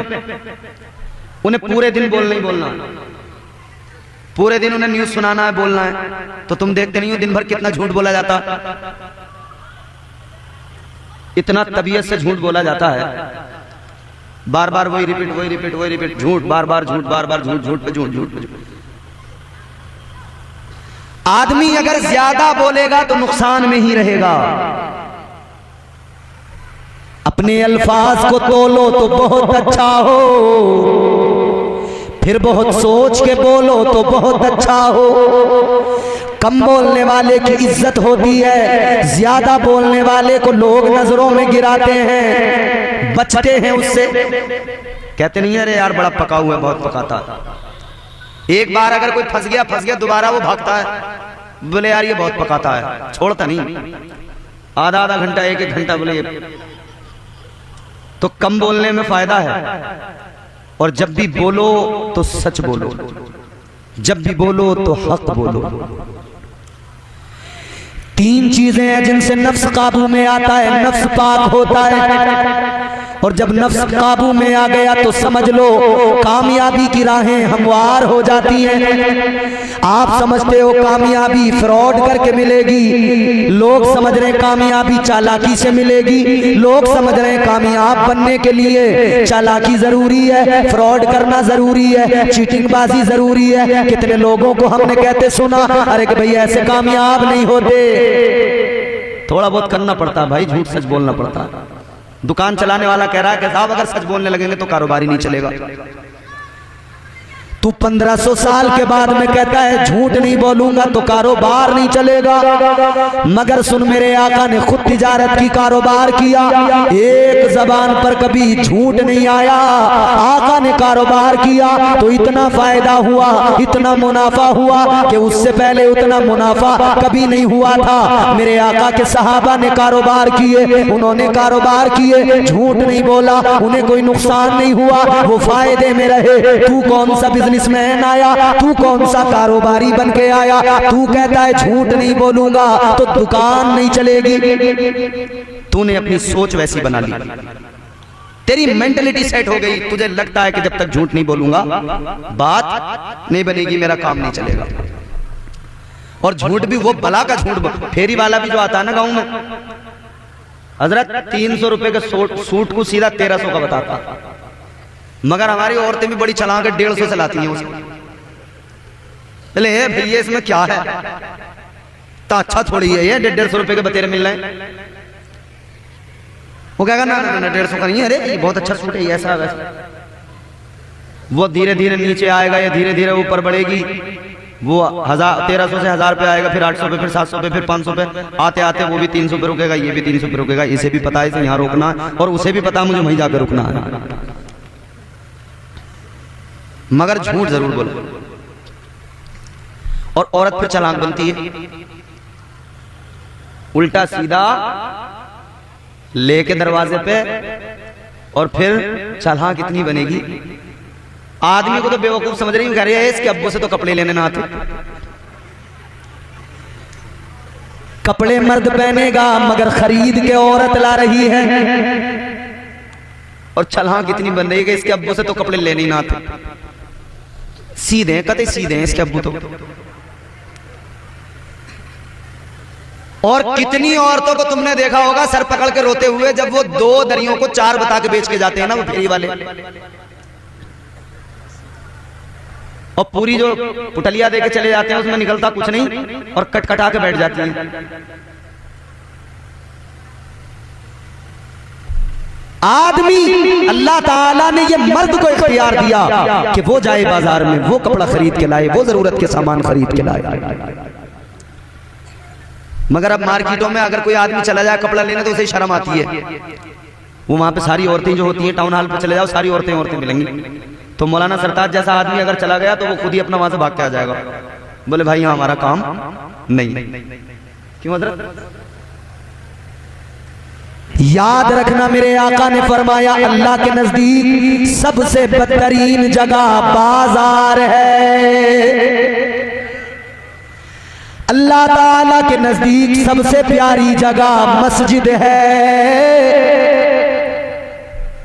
उन्हें पूरे दिन बोलना ही बोलना, पूरे दिन उन्हें न्यूज सुनाना है, बोलना है। तो तुम देखते नहीं हो दिन भर कितना झूठ बोला जाता, इतना तबीयत से झूठ बोला जाता है। बार बार वही रिपीट, वही रिपीट, वही रिपीट, झूठ, बार बार झूठ, बार बार झूठ, झूठ पे झूठ, झूठ पे झूठ। आदमी अगर ज्यादा बोलेगा तो नुकसान में ही रहेगा। अपने अल्फाज को तोलो तो बहुत अच्छा हो, फिर बहुत सोच के बोलो तो बहुत अच्छा हो। कम बोलने वाले की इज्जत होती है, ज्यादा बोलने वाले को लोग नजरों में गिराते हैं, बचते हैं उससे। कहते नहीं अरे यार बड़ा पका हुआ है, बहुत पकाता। एक बार अगर कोई फंस गया दोबारा वो भागता है, बोले यार ये बहुत पकाता है, छोड़ता नहीं। आधा आधा घंटा, एक एक घंटा, बोले। तो कम बोलने में फायदा है। और जब भी बोलो तो सच बोलो, जब भी बोलो तो हक बोलो। तीन चीजें हैं जिनसे नफ्स काबू में आता है, नफ्स पाक होता है। और जब नफ्स काबू में आ गया तो समझ लो कामयाबी की राहें हमवार हो जाती हैं। आप समझते हो कामयाबी फ्रॉड करके मिलेगी, लोग समझ रहे हैं कामयाबी चालाकी से मिलेगी। लोग समझ रहे हैं कामयाब बनने के लिए चालाकी जरूरी है, फ्रॉड करना जरूरी है, चीटिंगबाजी जरूरी है। कितने लोगों को हमने कहते सुना, अरे कि भैया ऐसे कामयाब नहीं होते। थोड़ा बहुत करना पड़ता है भाई, झूठ सच बोलना पड़ता है। दुकान चलाने वाला कह रहा है कि साहब अगर सच बोलने लगेंगे तो कारोबार ही नहीं चलेगा। तू 1500 साल के बाद में कहता है झूठ नहीं बोलूंगा तो कारोबार नहीं चलेगा। मगर सुन, मेरे आका ने खुद तिजारत की, कारोबार किया, एक जबान पर कभी झूठ नहीं आया। आका ने कारोबार किया तो इतना फायदा हुआ, इतना मुनाफा हुआ कि उससे पहले उतना मुनाफा कभी नहीं हुआ था। मेरे आका के सहाबा ने कारोबार किए, उन्होंने कारोबार किए, झूठ नहीं बोला, उन्हें कोई नुकसान नहीं हुआ, वो फायदे में रहे। तू कौन सा बिजनेसमैन आया, तू कौन सा कारोबारी बन के आया, तू कहता है झूठ नहीं बोलूंगा तो दुकान नहीं चलेगी। तूने अपनी सोच वैसी बना ली, तेरी मेंटलिटी सेट हो गई। तुझे लगता है कि जब तक झूठ नहीं बोलूंगा बात नहीं बनेगी, मेरा काम नहीं चलेगा। और झूठ भी वो बला का झूठ, फेरी वाला भी जो आता है ना गांव में, हजरत 300 रुपए के सूट को सीधा 1300 का बताता। मगर हमारी औरतें भी बड़ी चलाक है, 150 से लाती हैं उसे। भैया इसमें क्या है, तो अच्छा थोड़ी है ये, 150 रुपए के बतेरे मिल रहे हैं। वो कहेगा ना 150 का नहीं है, अरे ये बहुत अच्छा सूट है, ऐसा वैसा। वो धीरे धीरे नीचे आएगा या धीरे धीरे ऊपर बढ़ेगी। वो 1300 से 1000 पे आएगा, फिर 800 पे, फिर 700 पे, फिर 500 पे, आते आते वो भी 300 पे रुकेगा, ये भी 300 पे रुकेगा। इसे भी पता है इसे यहाँ रोकना है, और उसे भी पता है मुझे वहीं जाकर रुकना है। मगर झूठ जरूर बोलो। और औरत फिर चालाक बनती है, उल्टा सीधा लेके दरवाजे पे, और फिर चल हाँ कितनी बनेगी। आदमी को तो बेवकूफ समझ रही हूँ, कह रही है इसके अब्बू से तो कपड़े लेने ना आते। कपड़े मर्द पहनेगा मगर खरीद के औरत ला रही है, और चल हाँ कितनी बन रही है, इसके अब्बू से तो कपड़े लेने ही ना आते। सीधे कते सीधे हैं इसके अब्बू तो। और कितनी औरतों को तुमने देखा होगा सर पकड़ के रोते हुए जब वो 2 दरियों को 4 बता के बेच के जाते हैं ना वो फेरी वाले, और पूरी जो पुटलिया दे के चले जाते हैं उसमें निकलता कुछ नहीं, और कटकटा के बैठ जाती हैं। आदमी अल्लाह ताला ने ये मर्द को इख्तियार दिया कि वो जाए बाजार में, वो कपड़ा खरीद के लाए, वो जरूरत के सामान खरीद के लाए। मगर अब मार्केटों में अगर कोई आदमी चला जाए कपड़ा लेने तो उसे शर्म आती है। वो वहां पे सारी औरतें जो होती हैं, टाउन हॉल पे चले जाओ सारी औरतें मिलेंगी। तो मौलाना सरताज जैसा आदमी अगर चला गया तो वो खुद ही अपना वहां से भाग के आ जाएगा, बोले भाई यहाँ हमारा काम नहीं। क्यों हजरत? याद रखना मेरे आका ने फरमाया अल्लाह के नजदीक सबसे बदतरीन जगह बाजार है। अल्लाह ताला के नजदीक सबसे प्यारी जगह मस्जिद है।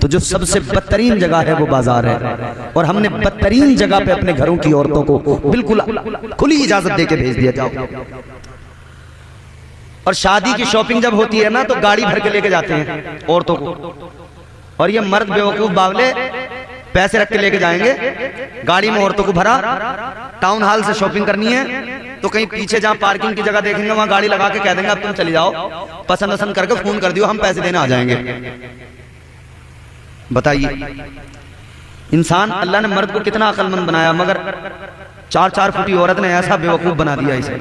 तो जो सबसे बदतरीन जगह है वो बाजार है, और हमने बदतरीन जगह पे अपने घरों की औरतों को बिल्कुल खुली इजाजत देके भेज दिया। जाओ। और शादी की शॉपिंग जब होती है ना तो गाड़ी भर के लेके जाते हैं औरतों को, और ये मर्द बेवकूफ बावले पैसे रख के लेके जाएंगे, गाड़ी में औरतों को भरा, टाउन हॉल से शॉपिंग करनी है तो कहीं पीछे जहां पार्किंग की जगह देखेंगे वहां गाड़ी लगा के कह देंगे अब तुम चली जाओ, पसंद वसंद करके फोन कर दियो हम पैसे देने आ जाएंगे। बताइए इंसान, अल्लाह ने मर्द को कितना अक्लमंद बनाया, मगर 4-4 फुटी औरत ने ऐसा बेवकूफ बना दिया इसे,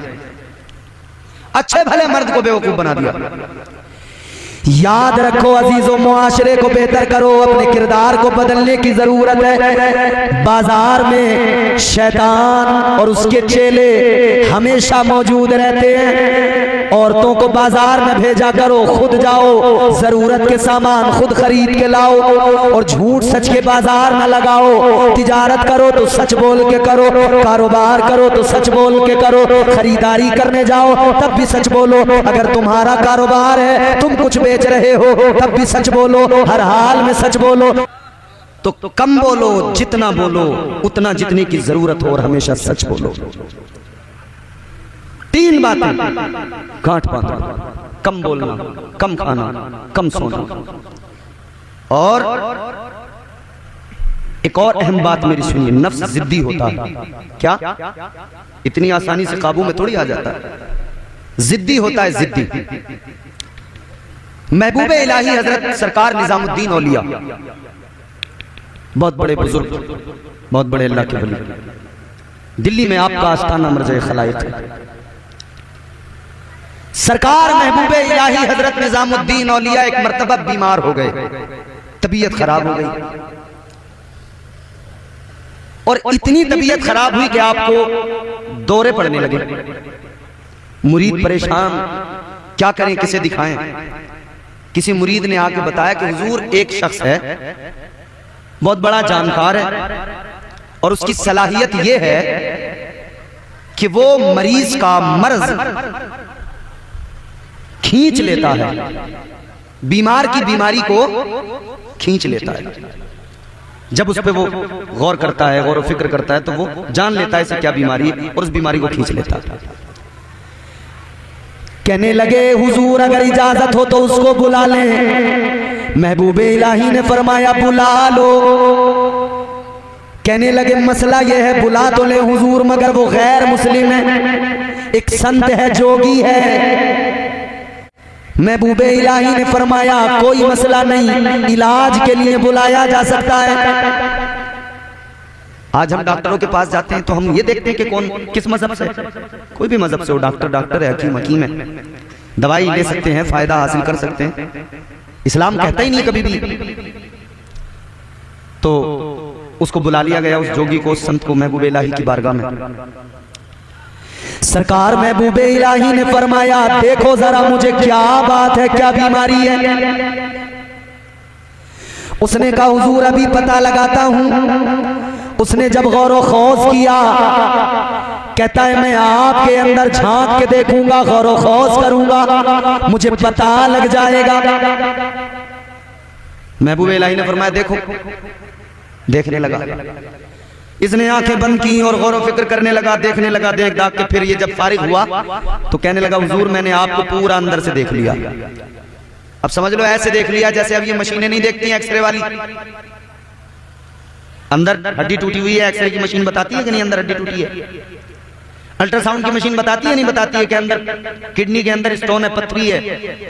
अच्छे भले मर्द को बेवकूफ बना दिया। याद रखो अजीजों, मुआशरे को बेहतर करो, अपने किरदार को बदलने की जरूरत है। बाजार में शैतान और उसके चेले हमेशा मौजूद रहते हैं। औरतों को बाजार में भेजा करो, खुद जाओ, जरूरत के सामान खुद खरीद के लाओ, और झूठ सच के बाजार न लगाओ। तिजारत करो तो सच बोल के करो, कारोबार करो तो सच बोल के करो, खरीदारी करने जाओ तब भी सच बोलो। अगर तुम्हारा कारोबार है, तुम कुछ बेच रहे हो तब भी सच बोलो, हर हाल में सच बोलो। तो कम बोलो, जितना बोलो उतना जितने की जरूरत हो, और हमेशा सच बोलो। 3 बातें गांठ बांधो, कम बोलना, कम खाना, कम सोना, और एक और अहम बात मेरी सुनिए, नफ्स जिद्दी होता है। क्या? इतनी आसानी से काबू में थोड़ी आ जाता है, जिद्दी होता है, जिद्दी। महबूब इलाही हजरत सरकार निजामुद्दीन औलिया, बहुत बड़े बुजुर्ग, बहुत बड़े अल्लाह के वली, दिल्ली में आपका आस्थाना मरज़े खलाइक है। सरकार महबूब इलाही हजरत निजामुद्दीन औलिया एक मर्तबा बीमार हो गए, तबीयत खराब हो गई, और इतनी तबीयत खराब हुई कि आपको दौरे पड़ने लगे। मुरीद परेशान, क्या करें, किसे दिखाएं। किसी मुरीद ने आके बताया कि हुजूर एक शख्स है, बहुत बड़ा जानकार है, और उसकी सलाहियत यह है कि वो मरीज का मर्ज खींच लेता है, बीमार की बीमारी को खींच लेता है। जब उस पे वो गौर करता है, गौर फिक्र करता है, तो वो जान लेता है इसे क्या बीमारी है, और उस बीमारी को खींच लेता है। कहने लगे हुजूर अगर इजाजत हो तो उसको बुला लें। महबूब इलाही ने फरमाया बुला लो। कहने लगे मसला यह है, बुला तो ले हुजूर, मगर वो गैर मुस्लिम है, एक संत है, जोगी है। महबूब इलाही ने फरमाया कोई मसला नहीं, इलाज के लिए बुलाया जा सकता है। आज हम डॉक्टरों के पास जाते हैं तो हम ये देखते हैं कि कौन किस मजहब से, कोई भी मजहब से हो, डॉक्टर है, हकीम है, दवाई ले सकते हैं, फायदा हासिल कर सकते हैं। इस्लाम कहता ही नहीं कभी भी। तो उसको बुला लिया गया, उस जोगी को, उस संत को, महबूब इलाही की बारगाह में। सरकार महबूबे इलाही ने फरमाया देखो जरा मुझे क्या बात है, क्या बीमारी है। उसने कहा हुजूर अभी पता लगाता हूं। उसने जब गौर व खौज किया, कहता है मैं आपके अंदर झांक के देखूंगा, गौर व खौज करूंगा, मुझे पता लग जाएगा। महबूब इलाही ने फरमाया देखो। देखने लगा, इसने आंखें बंद की और गौर व फिक्र करने लगा, देखने लगा, देख दाख के फिर ये जब फारिग हुआ तो कहने लगा हुजूर मैंने आपको पूरा अंदर से देख लिया। अब समझ लो ऐसे देख लिया जैसे अब ये मशीनें नहीं देखती हैं एक्सरे वाली, अंदर हड्डी टूटी हुई है, एक्सरे की मशीन बताती है कि नहीं अंदर हड्डी टूटी है। अल्ट्रासाउंड की मशीन बताती है नहीं बताती है कि अंदर किडनी के अंदर स्टोन है, पथरी है,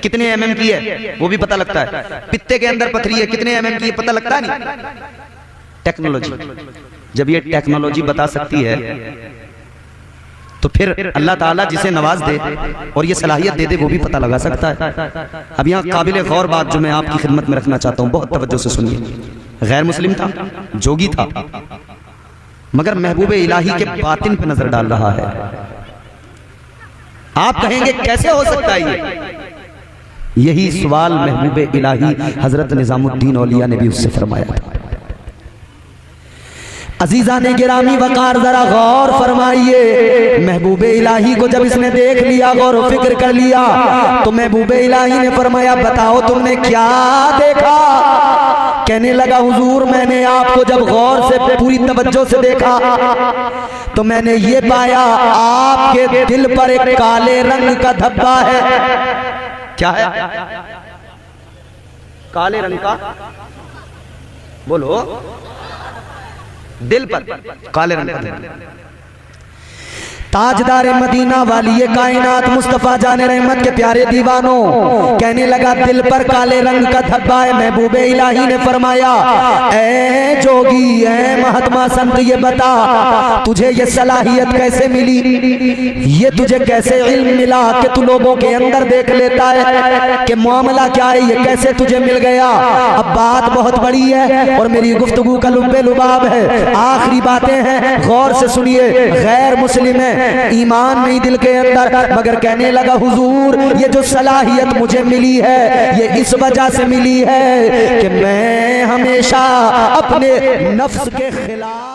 कितने एमएम की है वो भी पता लगता है। पित्ते के अंदर पथरी है, कितने एमएम की है पता लगता है नहीं। टेक्नोलॉजी, जब ये टेक्नोलॉजी बता सकती है तो फिर अल्लाह ताला जिसे नवाज दे और ये सलाहियत दे दे वो भी पता लगा सकता है। अब यहाँ काबिल गौर बात जो मैं आपकी खिदमत में रखना चाहता हूँ, बहुत तवज्जो से सुनिए। गैर मुस्लिम था, जोगी था, मगर महबूब इलाही के बातिन पे नजर डाल रहा है। आप कहेंगे कैसे हो सकता है ये? यही सवाल महबूब इलाही हजरत निजामुद्दीन औलिया ने भी उससे फरमाया था। अजीजा ने गिरामी वकार जरा गौर फरमाइए, महबूब इलाही को जब इसने देख लिया, गौर व फिक्र कर लिया, तो महबूब इलाही ने फरमाया बताओ तुमने क्या देखा। कहने लगा हुजूर मैंने आपको जब गौर से पूरी तवज्जो से देखा तो मैंने ये पाया आपके दिल पर एक काले रंग का धब्बा है। क्या है? काले रंग का, बोलो, दिल पर काले रंग का। ताजदार मदीना वाली ये कायनात मुस्तफा जाने रहमत के प्यारे दीवानों, कहने लगा दिल पर काले रंग का धब्बा है। महबूब इलाही ने फरमाया ऐ जोगी, ऐ महात्मा संत, ये बता तुझे ये सलाहियत कैसे मिली, ये तुझे कैसे इल्म मिला कि तू लोगों के अंदर देख लेता है कि मामला क्या है, ये कैसे तुझे मिल गया। अब बात बहुत बड़ी है और मेरी गुफ्तगू का लुब्बे लुबाब है, आखिरी बातें हैं, गौर से सुनिए। गैर मुस्लिम है, ईमान नहीं दिल के अंदर, मगर कहने लगा हुजूर ये जो सलाहियत मुझे मिली है ये इस वजह से मिली है कि मैं हमेशा अपने नफ्स के खिलाफ